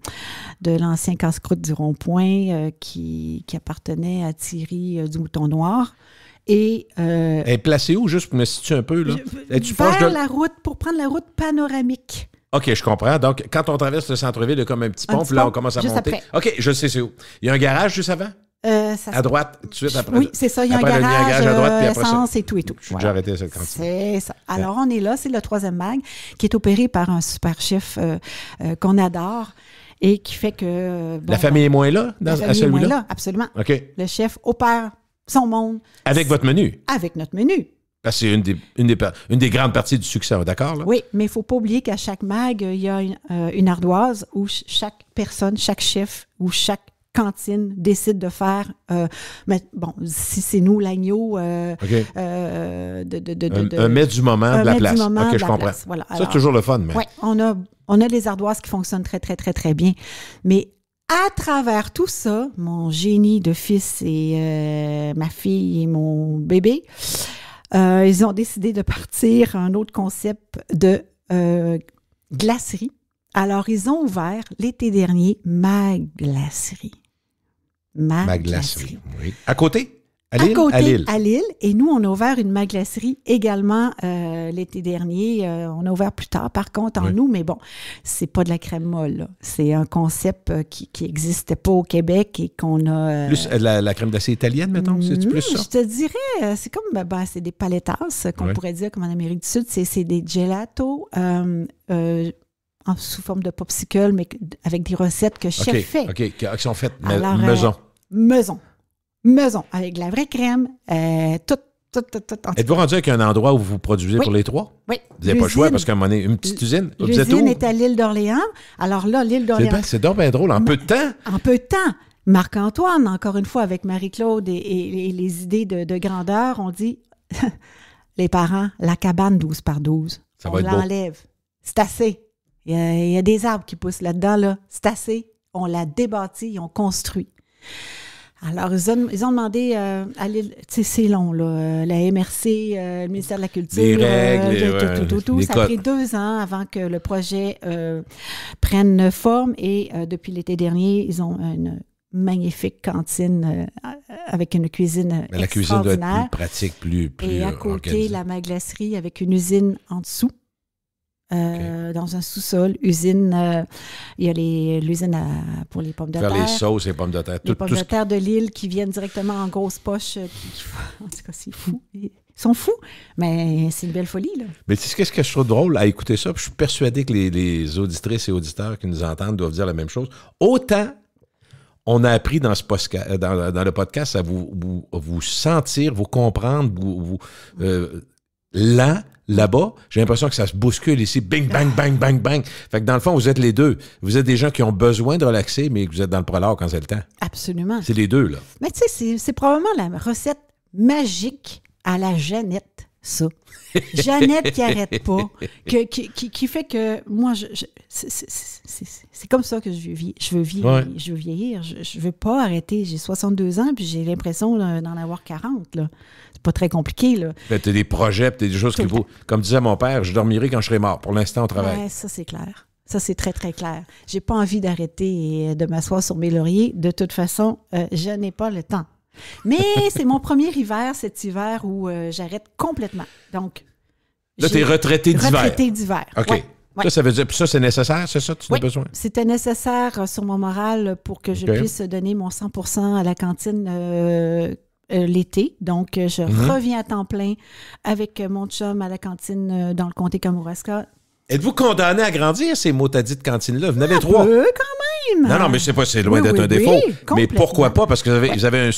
l'ancien casse-croûte du Rond-Point qui appartenait à Thierry du Mouton Noir. Et, Elle est placée où, juste pour me situer un peu, là? Es-tu proche vers de... la route, pour prendre la route panoramique. OK, je comprends. Donc, quand on traverse le centre-ville, il y a comme un petit pont, petit puis là, pont, on commence à juste monter. après. OK, je sais c'est où. Il y a un garage juste avant? À droite, tout de suite après. Oui, c'est ça. Il y a un Après, garage, à droite, puis après ça. essence et tout et tout. Je suis déjà arrêté à cette cantine. C'est ça. Alors, on est là. C'est le 3e mag qui est opéré par un super chef qu'on adore et qui fait que... La famille est moins là, la à famille est celui-là? moins là, absolument. OK. Le chef opère son monde. Avec votre menu? Avec notre menu. Parce que c'est une des grandes parties du succès, d'accord? Là? Oui, mais il ne faut pas oublier qu'à chaque mag, il y a une ardoise où chaque personne, chaque chef ou chaque cantine décide de faire, mais bon, si c'est nous, l'agneau, OK. un mets du moment de la place. OK, je comprends. Voilà. Ça, c'est toujours le fun. Mais... Oui, on a les ardoises qui fonctionnent très, très, très, très bien. Mais à travers tout ça, mon génie de fils et ma fille et mon bébé, ils ont décidé de partir un autre concept de glacerie. Alors, ils ont ouvert l'été dernier ma glacerie. Ma glacerie. Oui. À côté? À Lille? À Lille. Et nous, on a ouvert une maglacerie également l'été dernier. On a ouvert plus tard, par contre, en août. Mais bon, c'est pas de la crème molle, là. C'est un concept qui n'existait pas au Québec et qu'on a... Plus la crème glacée italienne, mettons? C'est-tu plus ça? Je te dirais, c'est comme... c'est des palettas, qu'on pourrait dire, comme en Amérique du Sud. C'est des gelatos sous forme de popsicle, mais avec des recettes que chef fait. OK, qui sont faites Alors, maison, avec de la vraie crème, tout. Êtes-vous rendu avec un endroit où vous produisez pour les trois? Oui. Vous n'avez pas le choix parce qu'à un moment donné, une petite usine. L'usine est à l'île d'Orléans. Alors là, l'île d'Orléans... C'est donc bien drôle, en peu de temps. En peu de temps. Marc-Antoine, encore une fois, avec Marie-Claude et les idées de grandeur, on dit, les parents, la cabane 12 par 12, on l'enlève. C'est assez. Il y a des arbres qui poussent là-dedans, là. C'est assez. On l'a débâti, ils ont construit. Alors, ils ont demandé à l'île, tu sais, c'est long, là, la MRC, le ministère de la Culture, les règles, tout. Ça a pris 2 ans avant que le projet prenne forme et depuis l'été dernier, ils ont une magnifique cantine avec une cuisine la cuisine doit extraordinaire. être plus pratique, plus et à côté, organisée. la maglacerie avec une usine en dessous. Dans un sous-sol, usine, il y a l'usine pour les pommes de terre. Faire les sauces et les pommes de terre. Les pommes de terre de Lille qui viennent directement en grosses poches. En tout cas, c'est fou. Ils sont fous, mais c'est une belle folie, là. Mais tu sais qu'est-ce que je trouve drôle à écouter ça? Puis je suis persuadé que les auditrices et auditeurs qui nous entendent doivent dire la même chose. Autant on a appris dans le podcast à vous sentir, vous comprendre, lent là-bas. J'ai l'impression que ça se bouscule ici. Bing, bang, bang, bang, bang. Fait que dans le fond, vous êtes les deux. Vous êtes des gens qui ont besoin de relaxer, mais vous êtes dans le prolard quand c'est le temps. Absolument. C'est les deux, là. Mais tu sais, c'est probablement la recette magique à la Jeannette, ça. Jeannette qui n'arrête pas, qui fait que moi, c'est comme ça que je veux vieillir. Je veux vieillir. Je veux pas arrêter. J'ai 62 ans, puis j'ai l'impression d'en avoir 40, là. C'est pas très compliqué, là. Tu as des projets, tu as des choses qu'il faut. Comme disait mon père, je dormirai quand je serai mort. Pour l'instant, on travaille. Ouais, ça, c'est clair. Ça, c'est très, très clair. J'ai pas envie d'arrêter et de m'asseoir sur mes lauriers. De toute façon, je n'ai pas le temps. Mais c'est mon premier hiver, cet hiver, où j'arrête complètement. Donc, là, tu es retraité d'hiver. Retraité d'hiver. OK. Ouais. Ça veut dire, ça, c'est nécessaire, c'est ça? Tu en as besoin? C'était nécessaire sur mon moral pour que je puisse donner mon 100% à la cantine l'été. Donc, je reviens à temps plein avec mon chum à la cantine dans le comté Kamouraska. Êtes-vous condamné à grandir, ces mots de cantine-là? Vous en avez 3. Quand même! Non, mais c'est loin d'être un défaut. Mais pourquoi pas? Parce que vous avez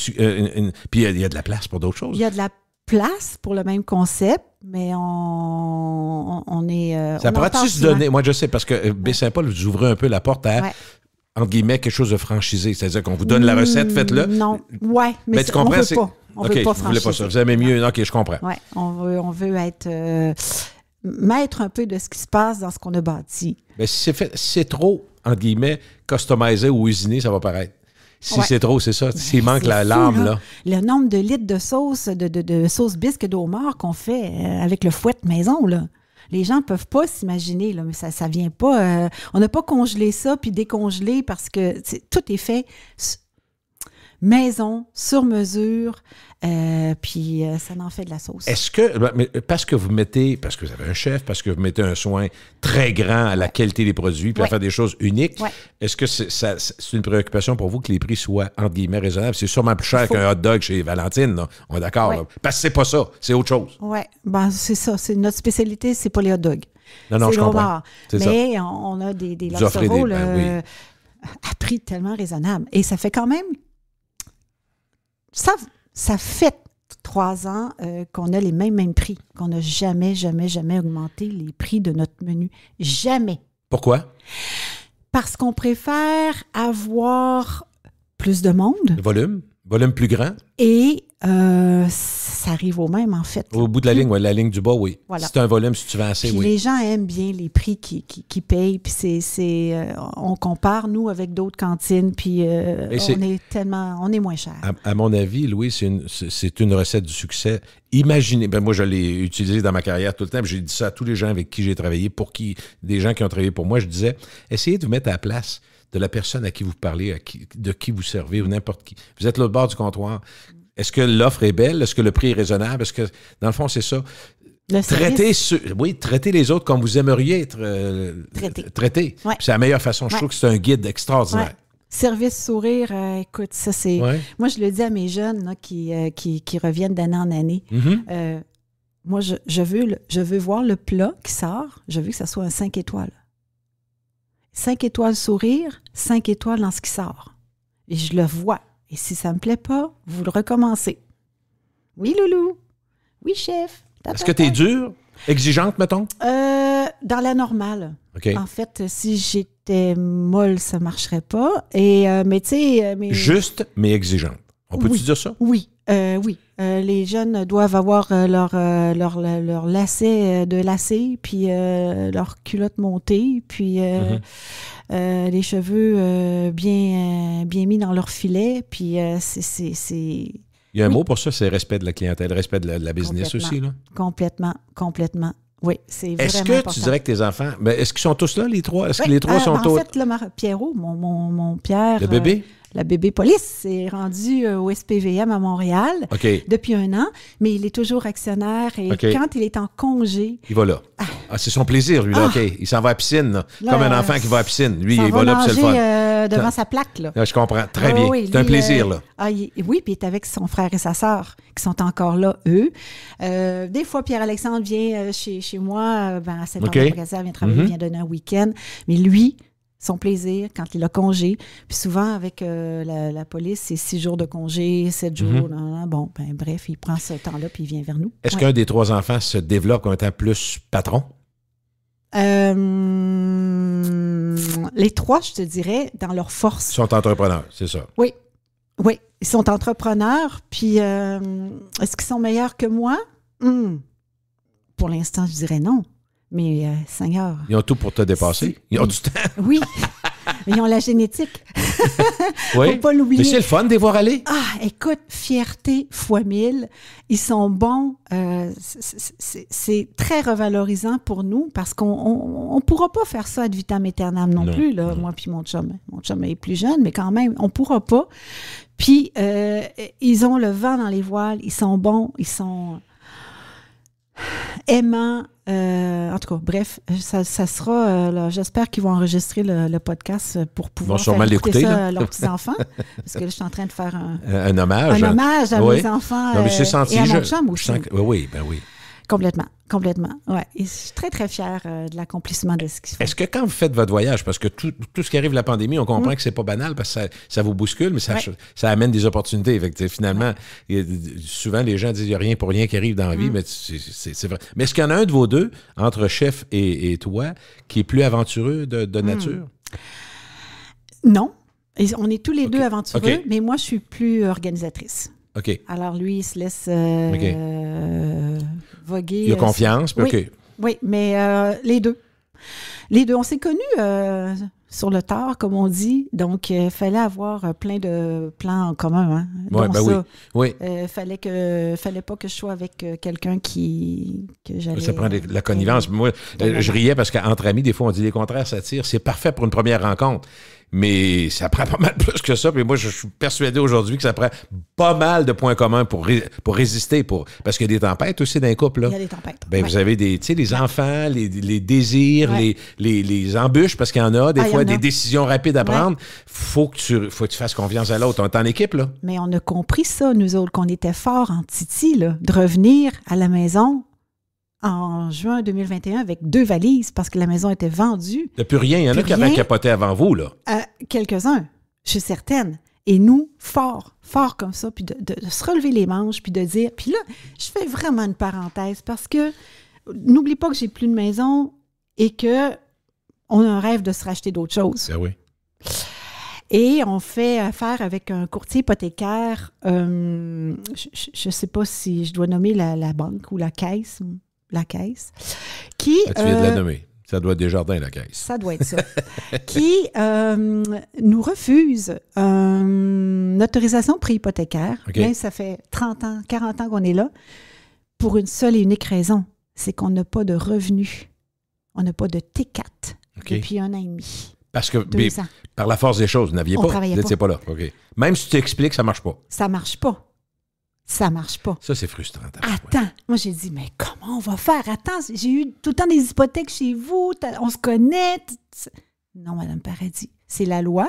puis il y a de la place pour d'autres choses. Il y a de la place pour le même concept, mais on est... ça pourrait-tu se donner... Moi, je sais, parce que Baie-Saint-Paul, vous ouvrez un peu la porte à... entre guillemets, quelque chose de franchisé. C'est-à-dire qu'on vous donne la recette, faites-le. Non, mais tu comprends, on veut pas. On veut pas franchiser. Vous voulez pas ça. Vous aimez mieux. OK, je comprends. Oui, on veut être... maître un peu de ce qui se passe dans ce qu'on a bâti. Mais si c'est trop, entre guillemets, customisé ou usiné, ça va paraître. Si c'est trop, c'est ça. S'il manque l'âme, là. Le nombre de litres de sauce, de sauce bisque d'homard qu'on fait avec le fouet de maison, là. Les gens ne peuvent pas s'imaginer, là, mais ça vient pas... on n'a pas congelé ça puis décongelé parce que tout est fait maison, sur mesure, puis ça en fait de la sauce. Est-ce que, parce que vous avez un chef, parce que vous mettez un soin très grand à la qualité des produits, puis à faire des choses uniques, est-ce que c'est une préoccupation pour vous que les prix soient, entre guillemets, raisonnables? C'est sûrement plus cher qu'un hot dog chez Valentine, là. On est d'accord, là. Parce que c'est pas ça, c'est autre chose. Oui, c'est ça. C'est notre spécialité, c'est pas les hot dogs. Non, je comprends. Mais on a des lobster-rolls à prix tellement raisonnable. Et ça fait quand même... Ça fait 3 ans qu'on a les mêmes prix, qu'on n'a jamais augmenté les prix de notre menu. Jamais. Pourquoi? Parce qu'on préfère avoir plus de monde. Volume plus grand. Et ça arrive au même, en fait. Au bout de la ligne, la ligne du bas, oui. Voilà. Si tu as un volume, si tu vends assez, puis oui. Les gens aiment bien les prix qui payent. Puis on compare, nous, avec d'autres cantines, puis on est moins cher. À mon avis, Louis, c'est une recette du succès. Imaginez, moi, je l'ai utilisé dans ma carrière tout le temps, puis j'ai dit ça à tous les gens avec qui j'ai travaillé, des gens qui ont travaillé pour moi, je disais, essayez de vous mettre à la place de la personne à qui vous parlez, de qui vous servez, ou n'importe qui. Vous êtes l'autre bord du comptoir. Est-ce que l'offre est belle? Est-ce que le prix est raisonnable? Est-ce que, dans le fond, c'est ça? Traitez les autres comme vous aimeriez être traités. Ouais. C'est la meilleure façon. Je trouve que c'est un guide extraordinaire. Ouais. Service, sourire, écoute, ça c'est... Ouais. Moi, je le dis à mes jeunes là, qui reviennent d'année en année. Mm-hmm. Moi, je veux voir le plat qui sort. Je veux que ça soit un 5 étoiles. 5 étoiles sourire, 5 étoiles dans ce qui sort. Et je le vois. Et si ça ne me plaît pas, vous le recommencez. Oui, loulou. Oui, chef. Est-ce que tu es dure? Exigeante, mettons? Dans la normale. Okay. En fait, si j'étais molle, ça ne marcherait pas. Mais tu sais... Juste, mais exigeante. On peut-tu dire ça? Oui. Oui. Les jeunes doivent avoir leur lacet de lacet, puis leur culotte montée, puis les cheveux bien mis dans leur filet, puis c'est... Il y a un mot pour ça, c'est respect de la clientèle, respect de la business aussi, là? Complètement. Oui, c'est vraiment important. Est-ce que tu dirais que tes enfants... est-ce qu'ils sont tous là, les trois? Est-ce que les trois sont tous... En fait, là, Pierrot, mon Pierre... Le bébé? La bébé police est rendu au SPVM à Montréal depuis 1 an, mais il est toujours actionnaire et quand il est en congé... Il va là. C'est son plaisir, lui, là. OK. Il s'en va à la piscine, là, comme un enfant qui va à la piscine. Lui, il va là, puis c'est le fun. Devant sa plaque, là. Je comprends. Très bien. Oui, c'est un plaisir, là. Oui, puis il est avec son frère et sa sœur, qui sont encore là, eux. Des fois, Pierre-Alexandre vient chez moi, à 7 ans de magasin, vient travailler, vient donner un week-end. Mais lui... son plaisir, quand il a congé. Puis souvent, avec la police, c'est 6 jours de congé, 7 jours. Bon, ben bref, il prend ce temps-là puis il vient vers nous. Est-ce qu'un des 3 enfants se développe comme étant plus patron? Les 3, je te dirais, dans leur force. Ils sont entrepreneurs, c'est ça. Oui, ils sont entrepreneurs. Puis, est-ce qu'ils sont meilleurs que moi? Pour l'instant, je dirais non. Mais, Seigneur... Ils ont tout pour te dépasser. Ils ont du temps. Oui, mais ils ont la génétique. Oui. Faut pas l'oublier. Mais c'est le fun de les voir aller. Ah, écoute, fierté fois 1000. Ils sont bons. C'est très revalorisant pour nous parce qu'on ne pourra pas faire ça ad vitam aeternam non plus, là, moi puis mon chum. Mon chum est plus jeune, mais quand même, on ne pourra pas. Puis, ils ont le vent dans les voiles. Ils sont bons. Ils sont aimants. En tout cas, bref, ça sera... là, j'espère qu'ils vont enregistrer le podcast pour pouvoir faire écouter ça à leurs petits-enfants. Parce que là, je suis en train de faire un hommage. Un hommage à mes enfants non, mais c'est senti, et à mon chum aussi. Oui. Complètement. Ouais. Et je suis très, très fière de l'accomplissement de ce qu'ils font. Est-ce que quand vous faites votre voyage, parce que tout ce qui arrive la pandémie, on comprend que c'est pas banal parce que ça vous bouscule, mais ça amène des opportunités. Fait que, finalement, souvent, les gens disent qu'il n'y a rien pour rien qui arrive dans la vie, mais c'est vrai. Mais est-ce qu'il y en a un de vos deux, entre chef et toi, qui est plus aventureux de nature? Non. On est tous les deux aventureux, mais moi, je suis plus organisatrice. OK. Alors, lui, il se laisse voguer. Il a confiance, Oui, mais les deux. On s'est connus sur le tard, comme on dit. Donc, il fallait avoir plein de plans en commun. Hein, oui. Fallait pas que je sois avec quelqu'un que j'allais... Ça prend la connivence. Moi, je riais parce qu'entre amis, des fois, on dit les contraires s'attirent. C'est parfait pour une première rencontre. Mais ça prend pas mal plus que ça. Puis moi, je suis persuadé aujourd'hui que ça prend pas mal de points communs pour résister. Parce qu'il y a des tempêtes aussi dans les couples. Là. Il y a des tempêtes. Vous avez les enfants, les désirs, les embûches, parce qu'il y en a des fois des décisions rapides à prendre. Faut que tu fasses confiance à l'autre. On est en équipe, là. Mais on a compris ça, nous autres, qu'on était forts en Titi, là, de revenir à la maison en juin 2021 avec 2 valises parce que la maison était vendue. Il n'y a plus rien. Il y en a qui avaient capoté avant vous, là. Quelques-uns, je suis certaine. Et nous, forts comme ça, puis de se relever les manches, puis de dire... Puis là, je fais vraiment une parenthèse parce que n'oublie pas que j'ai plus de maison et que on a un rêve de se racheter d'autres choses. Ben oui. Et on fait affaire avec un courtier hypothécaire. Je ne sais pas si je dois nommer la banque ou la caisse. La caisse. Qui, tu viens de la nommer. Ça doit être Desjardins, la caisse. Ça doit être ça. Qui nous refuse une autorisation préhypothécaire. Okay. Ça fait 30 ans, 40 ans qu'on est là, pour une seule et unique raison. C'est qu'on n'a pas de revenus. On n'a pas de T4 depuis 1 an et demi. Parce que, par la force des choses, vous n'aviez pas. Vous n'étiez pas là. Okay. Même si tu t'expliques, ça ne marche pas. Ça ne marche pas. Ça marche pas. Ça, c'est frustrant. Attends. Moi, j'ai dit, mais comment on va faire? Attends, j'ai eu tout le temps des hypothèques chez vous. On se connaît. Non, Madame Paradis, c'est la loi.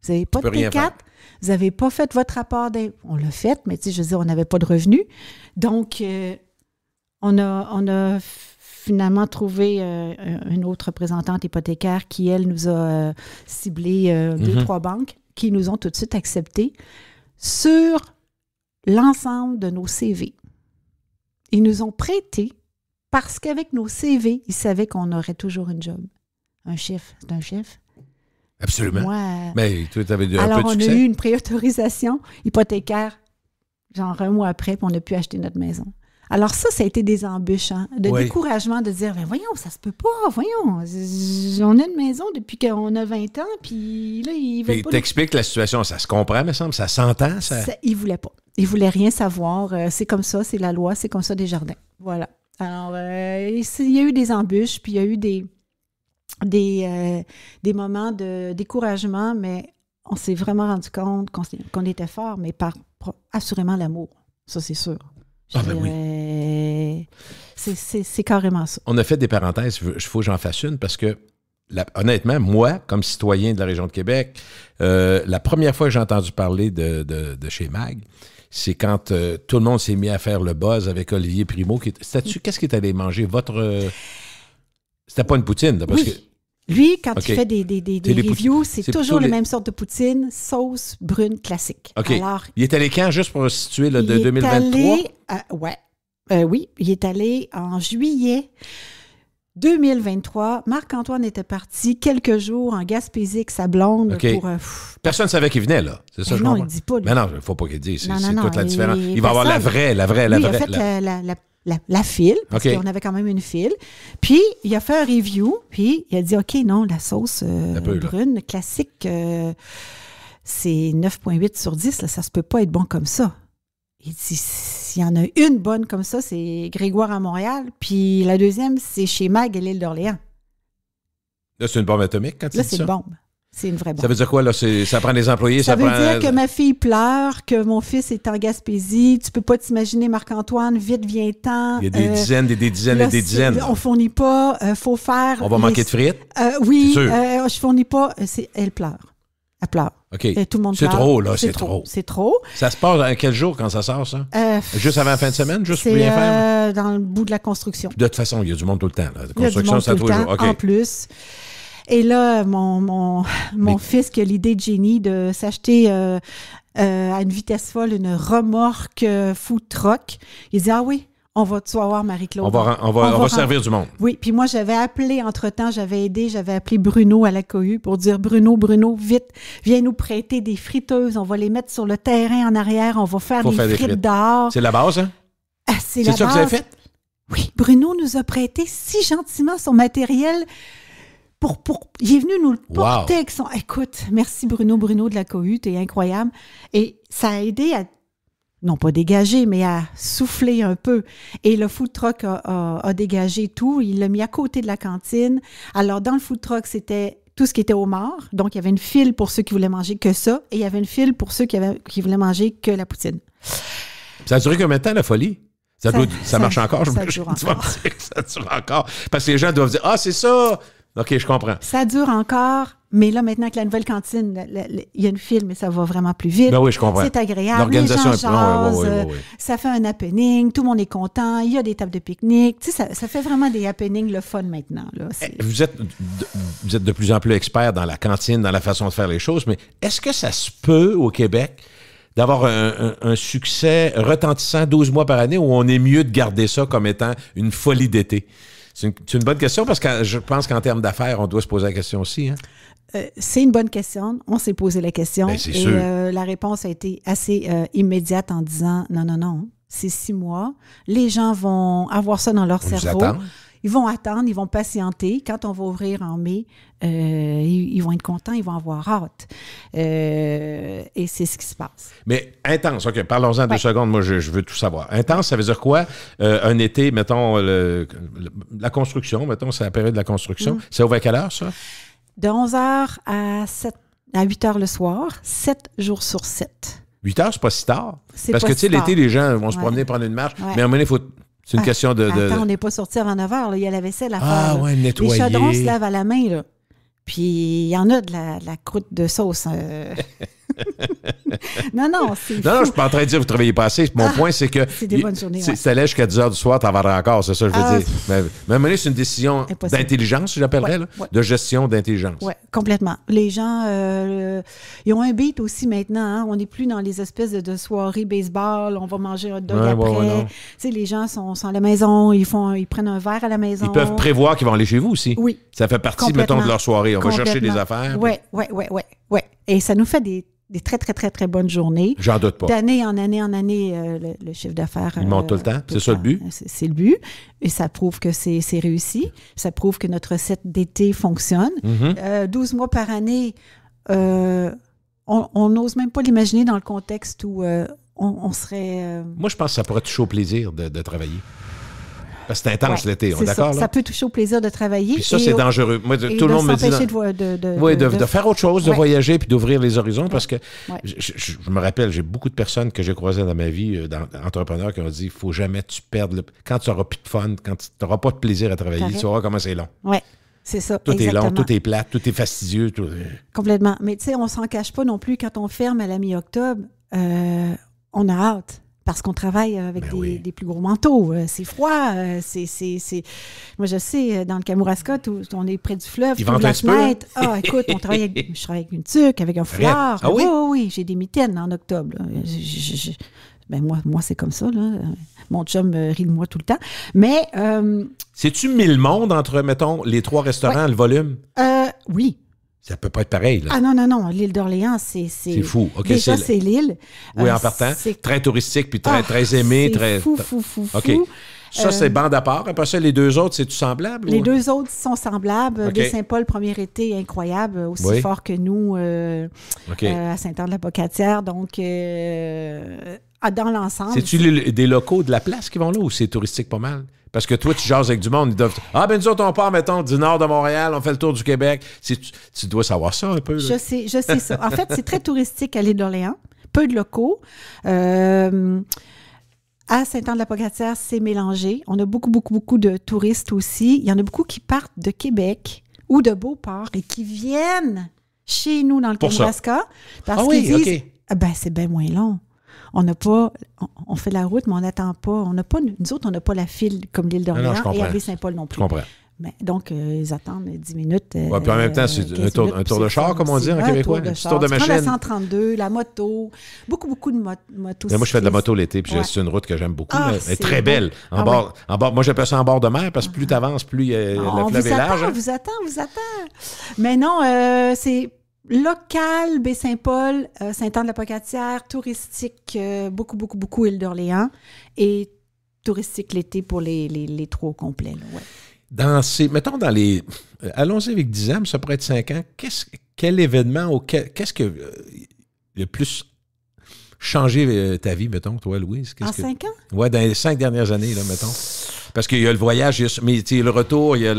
Vous n'avez pas de T4. Vous n'avez pas fait votre rapport d'impôt. On l'a fait, mais tu sais, je veux dire, on n'avait pas de revenus. Donc, on a finalement trouvé une autre représentante hypothécaire qui, elle, nous a ciblé 2-3 banques qui nous ont tout de suite acceptés sur l'ensemble de nos CV. Ils nous ont prêté parce qu'avec nos CV, ils savaient qu'on aurait toujours une job. Un chef, c'est un chef. Absolument. Moi, mais tu avais un peu de succès. Alors, on a eu une préautorisation hypothécaire, genre 1 mois après, puis on a pu acheter notre maison. Alors ça a été des embûches, de découragement, de dire, ben voyons, ça se peut pas, voyons. On a une maison depuis qu'on a 20 ans, puis là, ils veulent pas... T'expliques la situation, ça se comprend, me semble, ça s'entend. Ils voulaient pas. Ils voulaient rien savoir. C'est comme ça, c'est la loi, c'est comme ça Desjardins. Voilà. Alors, il y a eu des embûches, puis il y a eu des moments de découragement, mais on s'est vraiment rendu compte qu'on était fort, mais par assurément l'amour. Ça, c'est sûr. Oui. C'est carrément ça. On a fait des parenthèses, il faut que j'en fasse une parce que, honnêtement, moi, comme citoyen de la région de Québec, la première fois que j'ai entendu parler de chez Mag, c'est quand tout le monde s'est mis à faire le buzz avec Olivier Primo. Qu'est-ce qu'il est allé manger? C'était pas une poutine, parce que... Lui, quand OK. il fait des des reviews, c'est c'est toujours plutôt les mêmes sortes de poutine, sauce brune classique. OK. Alors, Il est allé quand, juste pour situer, là, de il est 2023? allé, oui, il est allé en juillet 2023. Marc-Antoine était parti quelques jours en Gaspésie avec sa blonde OK. pour... Personne ne savait qu'il venait, là. C'est ça, je non, comprends. il ne dit pas. Lui. Mais non, il ne faut pas qu'il dise. Non, C'est non, toute la non, différence. et Il va avoir la personne. vraie. Lui, il a fait la- la file, parce OK. qu'on avait quand même une file. Puis, il a fait un review, puis il a dit, OK, non, la sauce peu, là. brune classique, c'est 9,8 sur 10, là, ça se peut pas être bon comme ça. Il dit, s'il y en a une bonne comme ça, c'est Grégoire à Montréal, puis la deuxième, c'est chez Mag à l'île d'Orléans. Là, c'est une bombe atomique quand tu Là, dis c'est ça? une bombe. C'est une vraie bombe. Ça veut dire quoi, là? Ça prend des employés, Ça veut prend... dire que ma fille pleure, que mon fils est en Gaspésie. Tu peux pas t'imaginer, Marc-Antoine, vite, viens-t'en. Il y a des dizaines, des dizaines là, et des dizaines. On fournit pas, faut faire... On va manquer de frites? Oui, C'est sûr. je fournis pas. Elle pleure. Elle pleure. OK. Et tout le monde C'est pleure. trop, là, c'est trop. C'est trop. Ça se passe à quel jour quand ça sort, ça? Juste avant la fin de semaine, juste pour C'est bien faire? dans le bout de la construction. De toute façon, il y a du monde tout le temps. Là. La Il y a du construction, monde ça a tout tous le les temps, jours. OK. en plus. Et là, mon fils qui a l'idée de génie de s'acheter à une vitesse folle une remorque food truck, il dit, ah oui, tu vas voir Marie-Claude. On va servir du monde. Oui, puis moi, j'avais appelé entre-temps, j'avais appelé Bruno à la cohue pour dire, Bruno, vite, viens nous prêter des friteuses, on va les mettre sur le terrain en arrière, on va faire des frites dehors. C'est la base, hein? Ah, c'est ça la que vous base. avez fait? Oui, Bruno nous a prêté si gentiment son matériel il est venu nous le porter avec son... Écoute, merci Bruno de la cohue, t'es incroyable. Et ça a aidé à, non pas dégager, mais à souffler un peu. Et le food truck a dégagé tout, il l'a mis à côté de la cantine. Alors, dans le food truck, c'était tout ce qui était homard. Donc, il y avait une file pour ceux qui voulaient manger que ça, et il y avait une file pour ceux qui voulaient manger que la poutine. Ça a duré combien de temps, la folie? Ça marche encore, je ça me dure tu vas me dire que ça dure encore. Parce que les gens doivent dire, ah, c'est ça! OK, je comprends. Ça dure encore, mais là, maintenant que la nouvelle cantine, il y a une file, mais ça va vraiment plus vite. Ben oui, je comprends. C'est agréable. L'organisation les gens jasent, ça fait un happening, tout le monde est content, il y a des tables de pique-nique. Tu sais, ça fait vraiment des happenings, le fun maintenant. Là. Vous êtes de plus en plus expert dans la cantine, dans la façon de faire les choses, mais est-ce que ça se peut au Québec d'avoir un succès retentissant 12 mois par année ou on est mieux de garder ça comme étant une folie d'été? C'est une bonne question parce que je pense qu'en termes d'affaires, on doit se poser la question aussi. Hein? C'est une bonne question. On s'est posé la question. Ben, c'est sûr. La réponse a été assez immédiate en disant non, c'est 6 mois. Les gens vont avoir ça dans leur cerveau. Ils vont attendre, ils vont patienter. Quand on va ouvrir en mai, ils vont être contents, ils vont avoir hâte. Et c'est ce qui se passe. Mais intense, OK, parlons-en 2 secondes. Moi, je veux tout savoir. Intense, ça veut dire quoi? Un été, mettons, la construction, mettons, c'est la période de la construction. Ça ouvre à quelle heure, ça? De 11h à 8h le soir, 7 jours sur 7. 8 heures, c'est pas si tard. Parce pas que, tu sais, si tard. l'été, les gens vont se promener, prendre une marche. Mais à un moment donné, c'est une question de... Attends, on n'est pas sorti avant 9h. Là. Il y a la vaisselle à faire. Ah, ouais, nettoyer. Les chaudrons se lavent à la main. Là. Puis, il y en a de la croûte de sauce. Non, c'est fou. Non, je suis pas en train de dire que vous travaillez pas assez. Mon point, c'est que... C'est des bonnes journées, Si t'allais jusqu'à 10 heures du soir, t'en vendrais encore, c'est ça que je veux dire. Mais à un moment donné, c'est une décision impossible. d'intelligence, j'appellerais, de gestion d'intelligence. Oui, complètement. Les gens, ils ont un beat aussi maintenant. Hein? On n'est plus dans les espèces de soirées baseball, on va manger un hot dog après. Tu sais, les gens sont à la maison, ils prennent un verre à la maison. Ils peuvent prévoir qu'ils vont aller chez vous aussi. Oui. Ça fait partie, mettons, de leur soirée. On va chercher des affaires. Oui. Et ça nous fait des très, très, très, très bonnes journées. J'en doute pas. D'année en année, le chiffre d'affaires... Il monte tout le temps. C'est ça le but? C'est le but. Et ça prouve que c'est réussi. Ça prouve que notre recette d'été fonctionne. 12 mois par année, on n'ose même pas l'imaginer dans le contexte où on serait... Moi, je pense que ça pourrait toucher au plaisir de travailler. Parce que c'est intense l'été, on est d'accord? Ça peut toucher au plaisir de travailler. Puis ça, c'est dangereux. Moi, tout le monde me dit... de faire autre chose, de voyager puis d'ouvrir les horizons. Parce que je me rappelle, j'ai beaucoup de personnes que j'ai croisées dans ma vie, d'entrepreneurs, qui ont dit, il ne faut jamais que tu perdes... Quand tu n'auras plus de fun, quand tu n'auras pas de plaisir à travailler, tu verras comment c'est long. Oui. C'est ça, tout exactement. Est long, tout est plate, tout est fastidieux. Complètement. Mais tu sais, on s'en cache pas non plus. Quand on ferme à la mi-octobre, on a hâte. Parce qu'on travaille avec des plus gros manteaux. C'est froid. Moi, je sais, dans le Kamouraska, on est près du fleuve. Il vente un petit peu, hein? Ah, écoute, je travaille avec une tuque, avec un foulard. Ah oui? Oui, j'ai des mitaines en octobre. Là. Ben moi, c'est comme ça. Là. Mon chum rit de moi tout le temps. Mais... C'est-tu 1000 monde entre, mettons, les 3 restaurants, le volume? Oui. Ça peut pas être pareil, là. Ah non. L'île d'Orléans, c'est fou. OK, déjà, c'est l'île. Oui, en partant. Très touristique, puis très aimé. C'est fou. OK. Ça, c'est bande à part. Après ça, les 2 autres, c'est-tu semblable? Les 2 autres sont semblables. OK. Baie-Saint-Paul, premier été, incroyable, aussi fort que nous à Sainte-Anne-de-la-Pocatière. Donc, dans l'ensemble... C'est-tu des locaux de la place qui vont là ou c'est touristique pas mal? Parce que toi, tu jases avec du monde, ils doivent... Ah, ben nous autres, on part, mettons, du nord de Montréal, on fait le tour du Québec. Tu dois savoir ça un peu, là. Je sais ça. En fait, c'est très touristique à l'île d'Orléans. Peu de locaux. À Sainte-Anne-de-la-Pocatière, c'est mélangé. On a beaucoup de touristes aussi. Il y en a beaucoup qui partent de Québec ou de Beauport et qui viennent chez nous dans le Kamouraska. Parce qu'ils disent, ben, c'est bien moins long. On fait la route, mais on n'attend pas. Nous autres, on n'a pas la file comme l'île d'Orléans et à Baie-Saint-Paul non plus. Je comprends. Mais donc, ils attendent 10 minutes. Puis en même temps, c'est un tour de char, comme on dit en québécois. Un tour de machine. La 132, la moto, beaucoup de motos. Moi, je fais de la moto l'été, puis c'est une route que j'aime beaucoup. Elle est très belle. En bord, moi, j'appelle ça en bord de mer, parce que plus tu avances, plus le fleuve est large. Vous attend. Mais non, c'est... Local, Baie-Saint-Paul, Sainte-Anne-de-la-Pocatière, touristique, beaucoup île d'Orléans et touristique l'été pour les 3 au complet. Là, Mettons dans les... allons-y avec 10 ans, mais ça pourrait être 5 ans. Quel événement, qu'est-ce que le plus changé ta vie, mettons, toi, Louise? En 5 ans? Oui, dans les 5 dernières années, là, mettons. Parce qu'il y a le voyage, mais le retour, il y a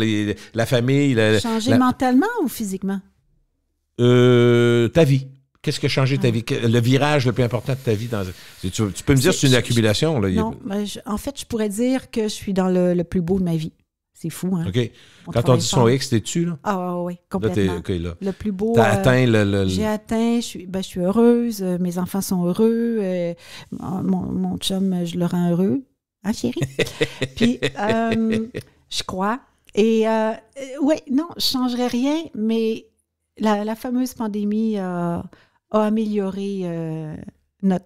la famille. Changé mentalement ou physiquement? Ta vie. Qu'est-ce qui a changé ta vie? Le virage le plus important de ta vie? Tu peux me dire que c'est une accumulation? Là. Non, en fait, je pourrais dire que je suis dans le plus beau de ma vie. C'est fou, hein? OK. Quand on dit son X, t'es-tu, là? Ah oui, complètement. Là. Le plus beau... T'as atteint J'ai atteint, je suis heureuse, mes enfants sont heureux, mon chum, je le rends heureux. Hein, chérie? Puis, je crois. Et, oui, non, je ne changerais rien, mais... La fameuse pandémie a amélioré notre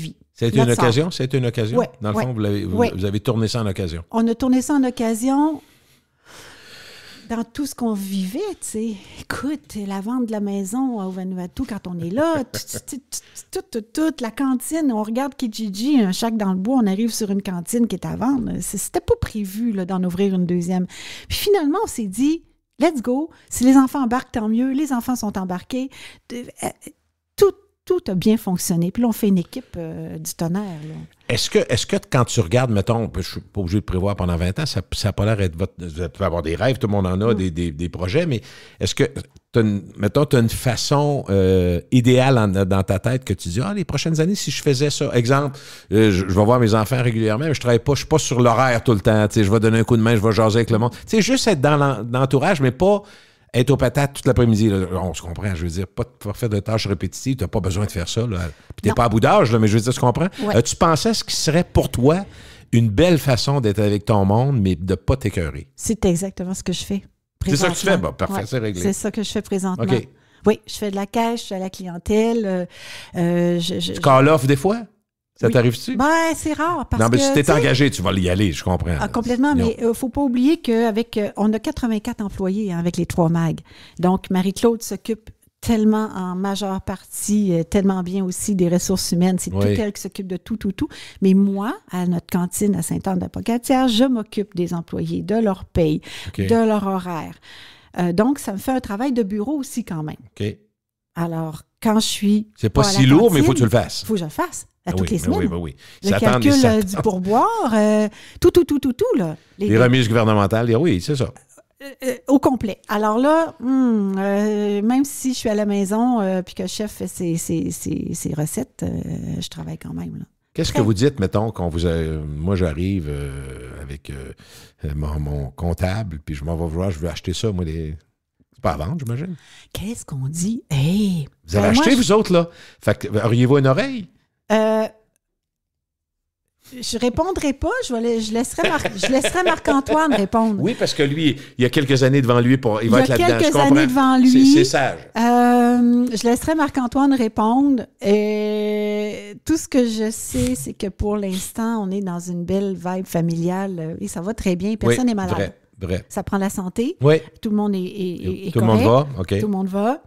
vie. Ça a été une occasion? Ça a été une occasion? Oui. Dans le fond, vous avez tourné ça en occasion. On a tourné ça en occasion dans tout ce qu'on vivait, tu sais. Écoute, la vente de la maison au Vanuatu, quand on est là, toute la cantine, on regarde Kijiji, un shack dans le bois, on arrive sur une cantine qui est à vendre. C'était pas prévu là, d'en ouvrir une deuxième. Puis finalement, on s'est dit... Let's go. Si les enfants embarquent, tant mieux. Les enfants sont embarqués. Tout a bien fonctionné. Puis là, on fait une équipe du tonnerre. Là. Est-ce que quand tu regardes, mettons, je ne suis pas obligé de prévoir pendant 20 ans, ça n'a pas l'air d'être vous pouvez avoir des rêves, tout le monde en a, des projets, mais est-ce que, tu as une façon idéale dans ta tête que tu dis, les prochaines années, si je faisais ça, exemple, je vais voir mes enfants régulièrement, mais je ne suis pas sur l'horaire tout le temps, je vais donner un coup de main, je vais jaser avec le monde. Tu sais, juste être dans l'entourage, mais pas... être aux patates toute l'après-midi, là, on se comprend, je veux dire, pas faire de tâches répétitives, tu n'as pas besoin de faire ça. Puis tu n'es pas à bout d'âge, là, mais je veux dire, tu comprends? Ouais. Tu pensais ce qui serait pour toi une belle façon d'être avec ton monde, mais de ne pas t'écœurer? C'est exactement ce que je fais. C'est ça que tu fais? Bon, parfait, c'est réglé. C'est ça que je fais présentement. OK. Oui, je fais de la caisse, je suis à la clientèle. Tu call off des fois? Ça t'arrive-tu? Ben, c'est rare. Parce non, mais que, si t'es engagé, tu vas y aller, je comprends. Complètement, mais il ne faut pas oublier on a 84 employés avec les 3 MAG. Donc, Marie-Claude s'occupe tellement en majeure partie, tellement bien aussi des ressources humaines. C'est tout elle qui s'occupe de tout. Mais moi, à notre cantine à Sainte-Anne-de-la-Pocatière, je m'occupe des employés, de leur paye, de leur horaire. Donc, ça me fait un travail de bureau aussi quand même. OK. Alors, quand je suis... C'est pas si lourd, mais il faut que tu le fasses. Il faut que je le fasse. Toutes les semaines. Oui. Le calcul du pourboire, tout, là. Les remises gouvernementales, oui, c'est ça. Au complet. Alors là, même si je suis à la maison puis que le chef fait ses recettes, je travaille quand même, là. Qu'est-ce que vous dites, mettons, quand moi, j'arrive avec mon comptable, puis je m'en vais voir, je veux acheter ça, moi, c'est pas à vendre, j'imagine. Qu'est-ce qu'on dit? Hey! Vous avez acheté, vous autres, là? Fait que, auriez-vous une oreille? Je répondrai pas, je laisserai Marc-Antoine répondre. Oui, parce que lui, il y a quelques années devant lui, il va être là-dedans. Il y a quelques années devant lui. C'est sage. Je laisserai Marc-Antoine répondre. Et tout ce que je sais, c'est que pour l'instant, on est dans une belle vibe familiale et ça va très bien. Personne n'est malade. Vrai. Ça prend la santé. Oui. Tout le monde est Tout correct. le monde va, OK. Tout le monde va.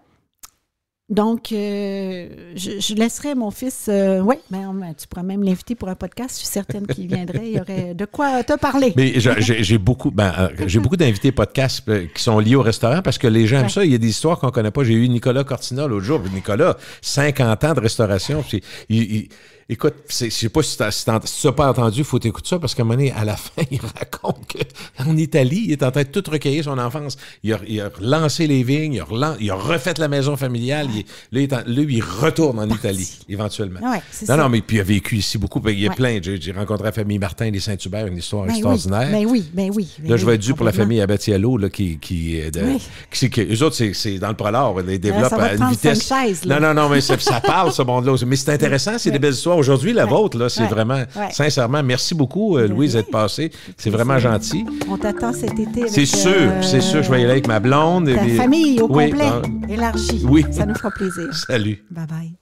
Donc, je laisserai mon fils... tu pourrais même l'inviter pour un podcast. Je suis certaine qu'il viendrait. Il y aurait de quoi te parler. Mais j'ai beaucoup d'invités podcasts qui sont liés au restaurant parce que les gens aiment ça. Il y a des histoires qu'on ne connaît pas. J'ai eu Nicolas Cortina l'autre jour. Nicolas, 50 ans de restauration. Écoute, je sais pas si tu n'as pas entendu, il faut t'écouter ça, parce qu'à un moment donné, à la fin, il raconte qu'en Italie, il est en train de tout recueillir son enfance. Il a relancé les vignes, il a refait la maison familiale. Lui, il retourne en Italie, éventuellement. Ouais, non, mais puis il a vécu ici beaucoup. Il y a plein. J'ai rencontré la famille Martin des Saint-Hubert, une histoire extraordinaire. Ben oui. Là, je vais être dû pour la famille Abatiello, là, eux autres, c'est dans le prolard. Ils développent à une vitesse. Non, mais ça parle, ce monde-là. Mais c'est intéressant, c'est des belles histoires. Aujourd'hui, la vôtre, là, c'est vraiment, sincèrement, merci beaucoup, Louise, d'être passée. C'est vraiment gentil. On t'attend cet été. Avec, c'est sûr, je vais y aller avec ma blonde. Ta famille au complet, élargie. Oui. Ça nous fera plaisir. Salut. Bye-bye.